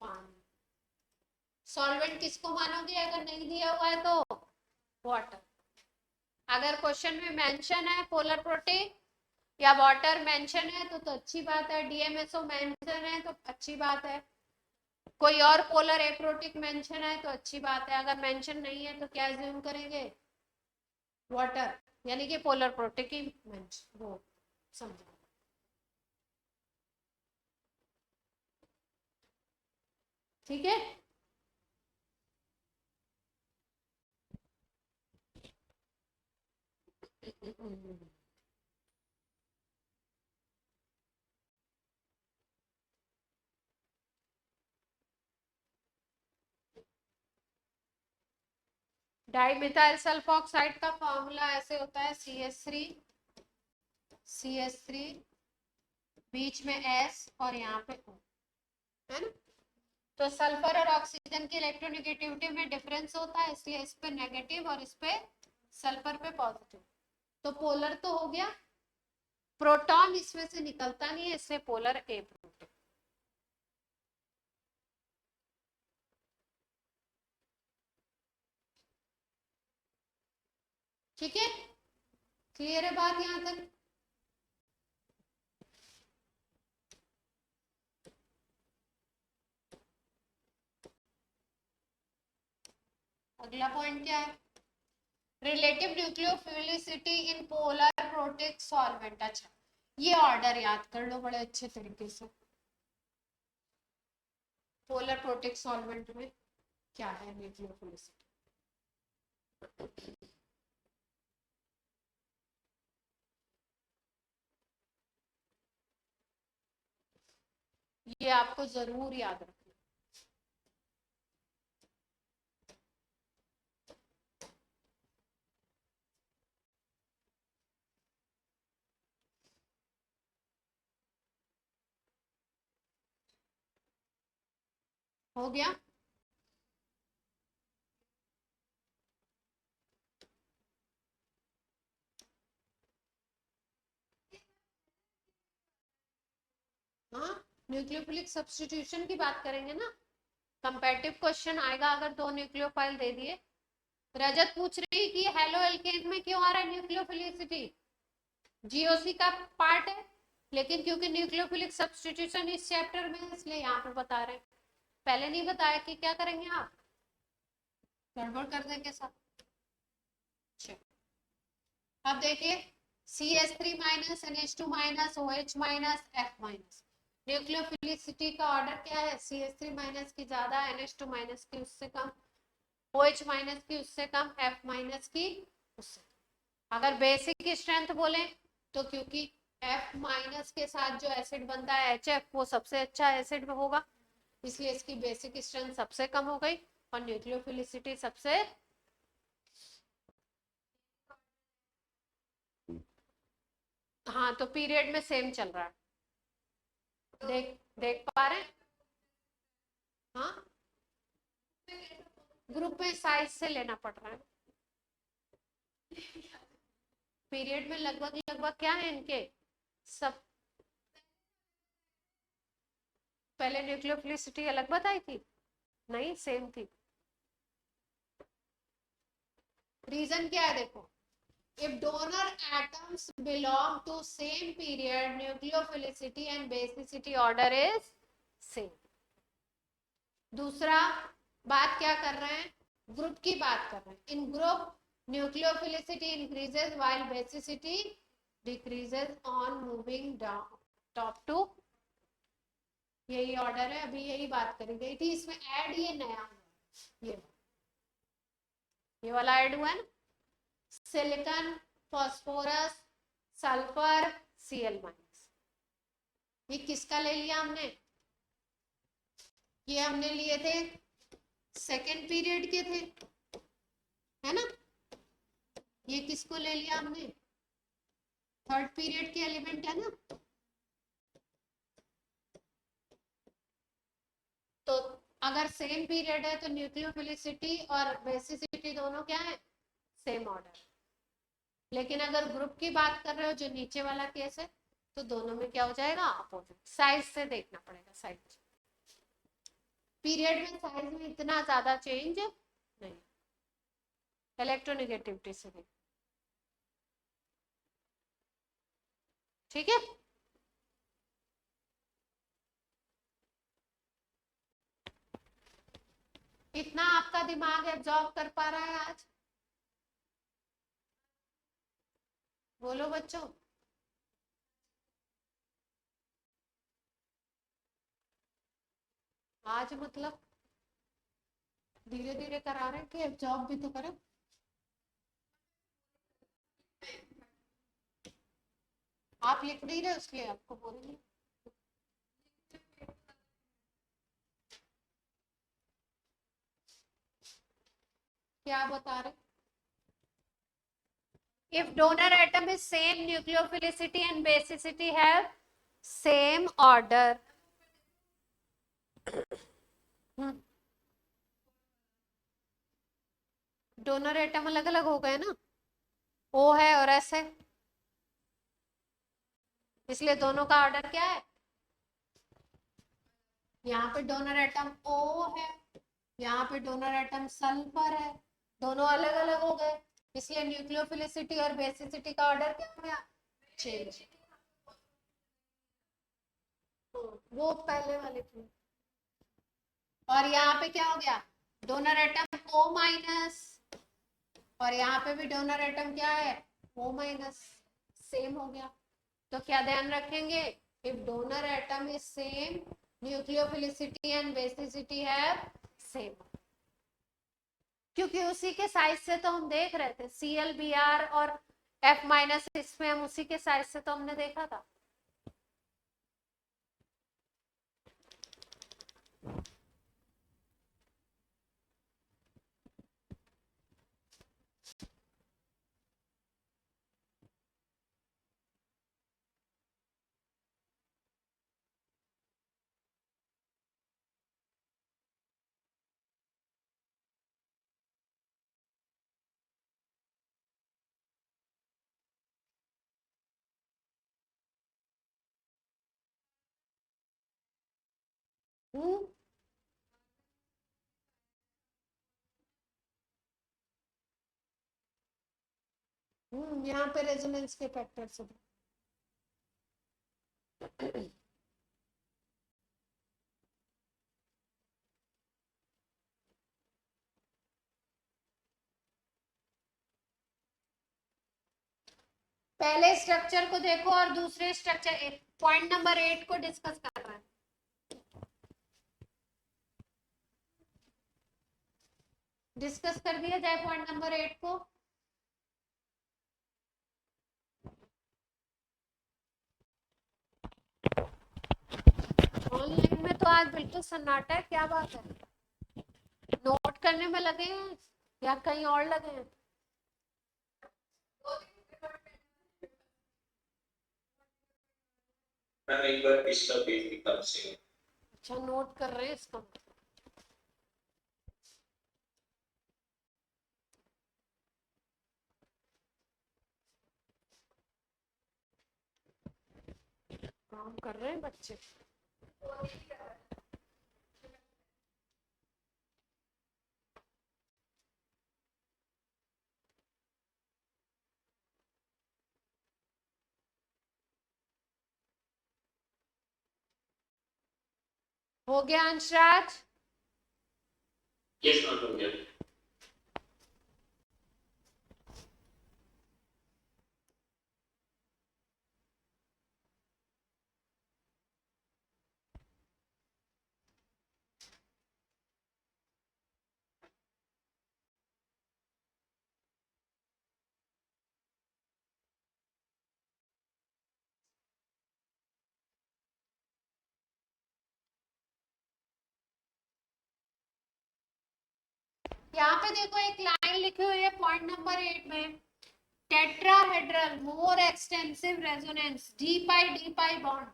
पानी। सॉल्वेंट किसको मानोगे अगर नहीं दिया हुआ है तो, वाटर। अगर क्वेश्चन में मेंशन है पोलर प्रोटीन या वाटर मेंशन है तो अच्छी बात है, DMSO मेंशन है तो अच्छी बात है, कोई और पोलर एप्रोटिक मेंशन है तो अच्छी बात है, अगर मेंशन नहीं है तो क्या एज्यूम करेंगे, वाटर, यानी कि पोलर प्रोटिक ही मेंशन वो समझो। ठीक है, डाइमिथाइल सल्फोक्साइड का फॉर्मूला ऐसे होता है CH3 बीच में S और यहाँ पे O, है ना। तो सल्फर और ऑक्सीजन की इलेक्ट्रोनेगेटिविटी में डिफरेंस होता है, इसलिए इस पे नेगेटिव और इस पे सल्फर पे पॉजिटिव। तो पोलर तो हो गया, प्रोटॉन इसमें से निकलता नहीं है, इसलिए पोलर ए प्रोटॉन। ठीक है, क्लियर है बात यहां तक। अगला पॉइंट क्या है, relative nucleophilicity in polar protic solvent. अच्छा, ये ऑर्डर याद कर लो बड़े अच्छे तरीके से। पोलर प्रोटिक सॉल्वेंट में क्या है न्यूक्लियोफिलिसिटी? ये आपको जरूर याद रखना। हो गया, हाँ न्यूक्लियोफिलिक सब्स्टिट्यूशन की बात करेंगे ना, कंपैरेटिव क्वेश्चन आएगा अगर दो न्यूक्लियोफाइल दे दिए। रजत पूछ रही कि हेलो एल्केन में क्यों आ रहा है न्यूक्लियोफिलिसिटी, जीओसी का पार्ट है, लेकिन क्योंकि न्यूक्लियोफिलिक सब्स्टिट्यूशन इस चैप्टर में है इसलिए यहाँ पे बता रहे हैं। पहले नहीं बताया कि क्या करेंगे आप, गड़बड़ कर देंगे सब। अब देखिए CH3 minus NH2 minus OH minus F minus, nucleophilicity का ऑर्डर क्या है, CH3 माइनस की ज्यादा, NH2 माइनस की उससे कम, OH माइनस की उससे कम, F माइनस की उससे कम। अगर बेसिक स्ट्रेंथ बोले तो क्योंकि F माइनस के साथ जो एसिड बनता है HF वो सबसे अच्छा एसिड होगा, इसलिए इसकी बेसिक स्ट्रेंथ सबसे कम हो गई और न्यूक्लियोफिलिसिटी सबसे, हाँ तो पीरियड में सेम चल रहा है, देख देख पा रहे हैं। हाँ ग्रुप में साइज से लेना पड़ रहा है, पीरियड में लगभग लगभग क्या है इनके सब। पहले न्यूक्लियोफिलिसिटी अलग बताई थी, नहीं सेम थी। रीजन क्या है देखो, if donor atoms belong to same period nucleophilicity and basicity order is same। दूसरा बात क्या कर रहे हैं, ग्रुप की बात कर रहे हैं, in group nucleophilicity increases while basicity decreases on moving down top to, यही ऑर्डर है, अभी यही बात करी गई थी, इसमें ऐड ये नया ये वाला ऐड हुआ है ना, silicon phosphorus sulphur Cl minus, ये किसका ले लिया हमने, ये हमने लिए थे सेकेंड पीरियड के थे, है ना, ये किसको ले लिया हमने, थर्ड पीरियड के एलिमेंट है ना। तो अगर सेम पीरियड है तो न्यूक्लियोफिलिसिटी और बेसिसिटी दोनों क्या है, सेम ऑर्डर। लेकिन अगर ग्रुप की बात कर रहे हो जो नीचे वाला केस है तो दोनों में क्या हो जाएगा, अपोजिट। साइज से देखना पड़ेगा, साइज पीरियड में साइज में इतना ज्यादा चेंज नहीं, इलेक्ट्रोनेगेटिविटी से देख। ठीक है, इतना आपका दिमाग एब्जॉर्ब कर पा रहा है आज, बोलो बच्चों। आज मतलब धीरे धीरे करा रहे हैं कि जॉब भी तो करें। आप लिख नहीं रहे उसके लिए आपको बोलेंगे। क्या बता रहे? If donor atom is same nucleophilicity and basicity have same order. Donor atom अलग अलग हो गए ना, O है और S है, इसलिए दोनों का ऑर्डर क्या है? यहाँ पे डोनर एटम O है, यहाँ पे डोनर एटम सल्फर है, दोनों अलग अलग हो गए, इसलिए न्यूक्लियोफिलिसिटी और बेसिसिटी का ऑर्डर क्या हो गया? चेंज। वो पहले वाले थे। और यहाँ पे क्या हो गया? डोनर एटम O माइनस, और यहाँ पे भी डोनर एटम क्या है? O माइनस, सेम हो गया। तो क्या ध्यान रखेंगे? If donor atom is same, nucleophilicity and basicity have same, क्योंकि उसी के साइज से तो हम देख रहे थे ClBr और F माइनस, इसमें हम उसी के साइज से तो हमने देखा था। यहाँ पे रेजोनेंस के फैक्टर से पहले स्ट्रक्चर को देखो और दूसरे स्ट्रक्चर, पॉइंट नंबर 8 को डिस्कस कर रहे हैं। डिस्कस कर दिया जाए पॉइंट नंबर 8 को। ऑनलाइन में तो आज बिल्कुल सन्नाटा है, क्या बात है? नोट करने में लगे हैं या कहीं और लगे हैं? एक बार पिछला पेज निकाल से। अच्छा, नोट कर रहे हैं इसका। काम कर रहे हैं बच्चे। हो गया अंशराज? यस मैम, हो गया। यहाँ पे देखो एक लाइन लिखी हुई है पॉइंट नंबर 8 में, tetrahedral more extensive resonance d pi bond.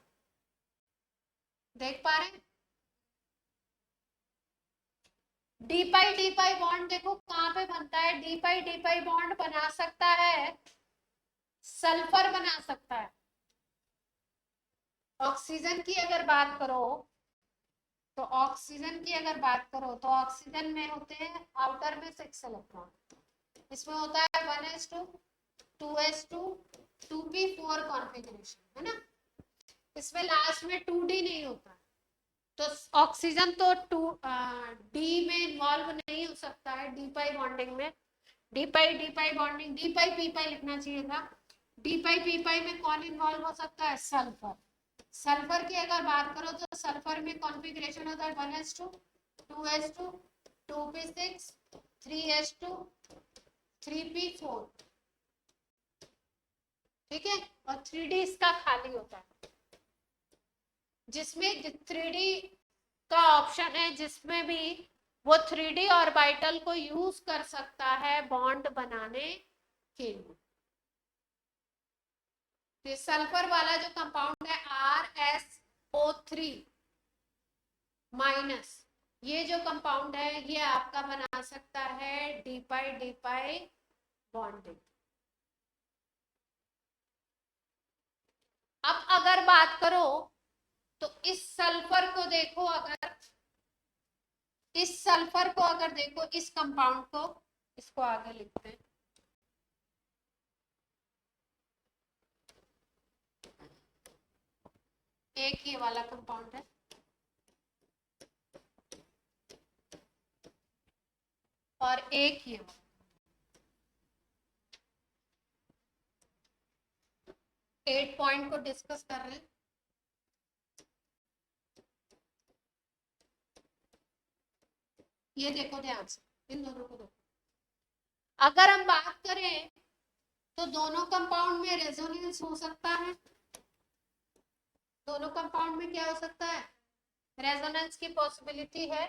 देख पा रहे हैं? डी पाई बॉन्ड देखो कहां पे बनता है। डी पाई बॉन्ड बना सकता है, सल्फर बना सकता है। ऑक्सीजन की अगर बात करो तो ऑक्सीजन की अगर बात करो तो ऑक्सीजन में होते हैं आउटर में 6 इलेक्ट्रॉन, इसमें होता है 1s2 2s2 2p4 कॉन्फ़िगरेशन, है ना। इसमें लास्ट में 2d नहीं होता, तो ऑक्सीजन तो डी में इन्वॉल्व नहीं हो सकता है डी पाई बॉन्डिंग में। डी पाई बॉन्डिंग, डी पाई लिखना चाहिए था। डी पाई में कौन इन्वॉल्व हो सकता है? सल्फर। सल्फर की अगर बात करो तो सल्फर में कॉन्फ़िगरेशन होता है 1s2 2s2 2p6 3s2 3p4, ठीक है, और 3D इसका खाली होता है, जिसमें 3D का ऑप्शन है, जिसमें भी वो 3D ऑर्बिटल को यूज कर सकता है बॉन्ड बनाने के लिए। तो सल्फर वाला जो कंपाउंड है RSO3 माइनस, ये जो कंपाउंड है ये आपका बना सकता है डीपाई डीपाई बॉन्डिंग। अब अगर बात करो तो इस सल्फर को देखो, अगर इस सल्फर को अगर देखो, इस कंपाउंड को, इसको आगे लिखते हैं, एक ये वाला कंपाउंड है, और एक ये वाला, 8 पॉइंट को डिस्कस कर रहे हैं। ये देखो ध्यान से, इन दोनों को देखो। अगर हम बात करें तो दोनों कंपाउंड में रेजोनेंस हो सकता है, दोनों कंपाउंड में क्या हो सकता है, रेजोनेंस की पॉसिबिलिटी है।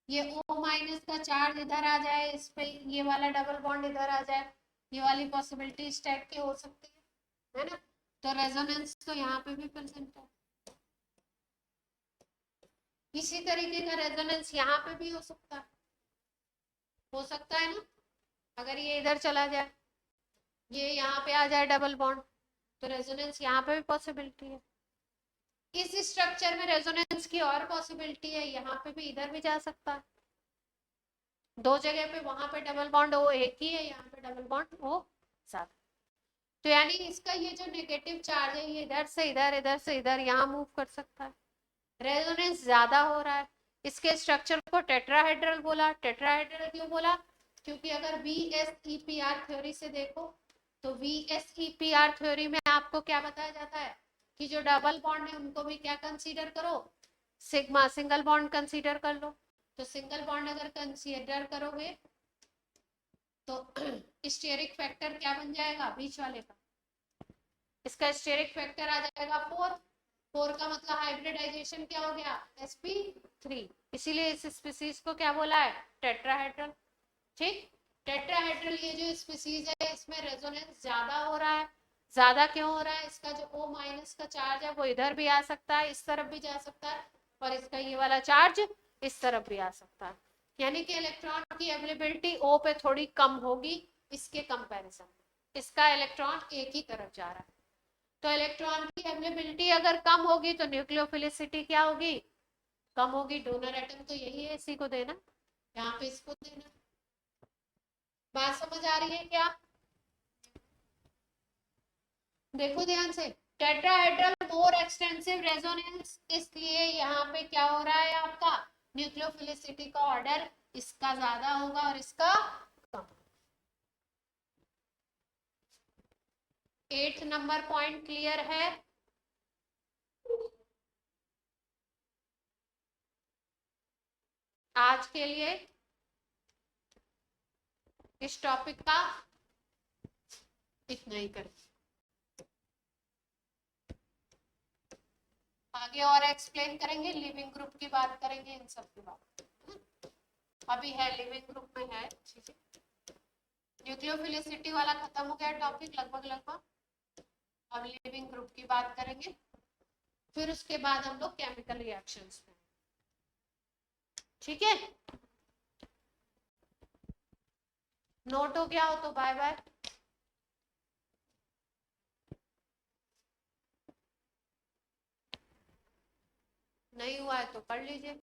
ये O माइनस का चार्ज इधर आ जाए, इस पे ये वाला डबल बॉन्ड इधर आ जाए, ये वाली पॉसिबिलिटी इस टाइप की हो सकती है ना। तो रेजोनेंस तो यहाँ पे भी प्रेजेंट है, इसी तरीके का रेजोनेंस यहाँ पे भी हो सकता है ना। अगर ये इधर चला जाए, ये यहाँ पे आ जाए डबल बॉन्ड, तो रेजोनेंस यहाँ पे भी पॉसिबिलिटी है। इस स्ट्रक्चर में रेजोनेंस की और पॉसिबिलिटी है, यहाँ पे भी इधर भी जा सकता है, दो जगह पे, वहां पे डबल बॉन्ड O एक ही है, यहाँ पे डबल बॉन्ड O साथ। तो यानी इसका ये जो नेगेटिव चार्ज है ये इधर से इधर, इधर से इधर यहाँ मूव कर सकता है, रेजोनेंस ज्यादा हो रहा है। इसके स्ट्रक्चर को टेट्राहेड्रल बोला। टेट्राहेड्रल क्यों बोला, क्योंकि अगर VSEPR थ्योरी से देखो तो VSEPR थ्योरी में आपको क्या बताया जाता है कि जो डबल बॉन्ड है उनको भी क्या कंसीडर करो, सिग्मा, सिंगल बॉन्ड कंसीडर कर लो। तो सिंगल बॉन्ड अगर कंसीडर करोगे तो स्टेरिक फैक्टर क्या बन जाएगा बीच वाले का, इसका स्टेरिक फैक्टर आ जाएगा 4। 4 का मतलब हाइब्रिडाइजेशन क्या हो गया, sp3, इसीलिए इस स्पीसीज को क्या बोला है, टेट्राहेड्रल। ठीक, टेट्राहेड्रल ये जो स्पीसीज है इसमें रेजोनेंस ज्यादा हो रहा है। ज्यादा क्यों हो रहा है, इसका जो O माइनस का चार्ज है वो इधर भी आ सकता है, इस तरफ भी जा सकता है, और इसका ये वाला चार्ज इस तरफ भी आ सकता है, यानी कि इलेक्ट्रॉन की अवेलेबिलिटी O पे थोड़ी कम होगी इसके कंपैरिजन में। इसका इलेक्ट्रॉन एक ही तरफ जा रहा है, तो इलेक्ट्रॉन की अवेलेबिलिटी अगर कम होगी तो न्यूक्लियोफिलिसिटी क्या होगी, कम होगी। डोनर एटम तो यही है, इसी को देना, यहाँ पे इसको देना। बात समझ आ रही है क्या, देखो ध्यान से, टेट्राहेड्रल मोर एक्सटेंसिव रेजोनेंस, इसलिए यहाँ पे क्या हो रहा है आपका, न्यूक्लियोफिलिसिटी का ऑर्डर इसका ज्यादा होगा और इसका कम। 8 नंबर पॉइंट क्लियर है। आज के लिए इस टॉपिक का इतना ही करें, आगे और एक्सप्लेन करेंगे, लिविंग ग्रुप की बात करेंगे, इन सब की बात अभी है, लिविंग ग्रुप में है चीजें। न्यूक्लियोफिलिसिटी वाला खत्म हो गया टॉपिक लगभग। अब लिविंग ग्रुप की बात करेंगे, फिर उसके बाद हम लोग केमिकल रिएक्शंस में, ठीक है। नोट हो गया हो तो बाय बाय, नहीं हुआ है तो पढ़ लीजिए।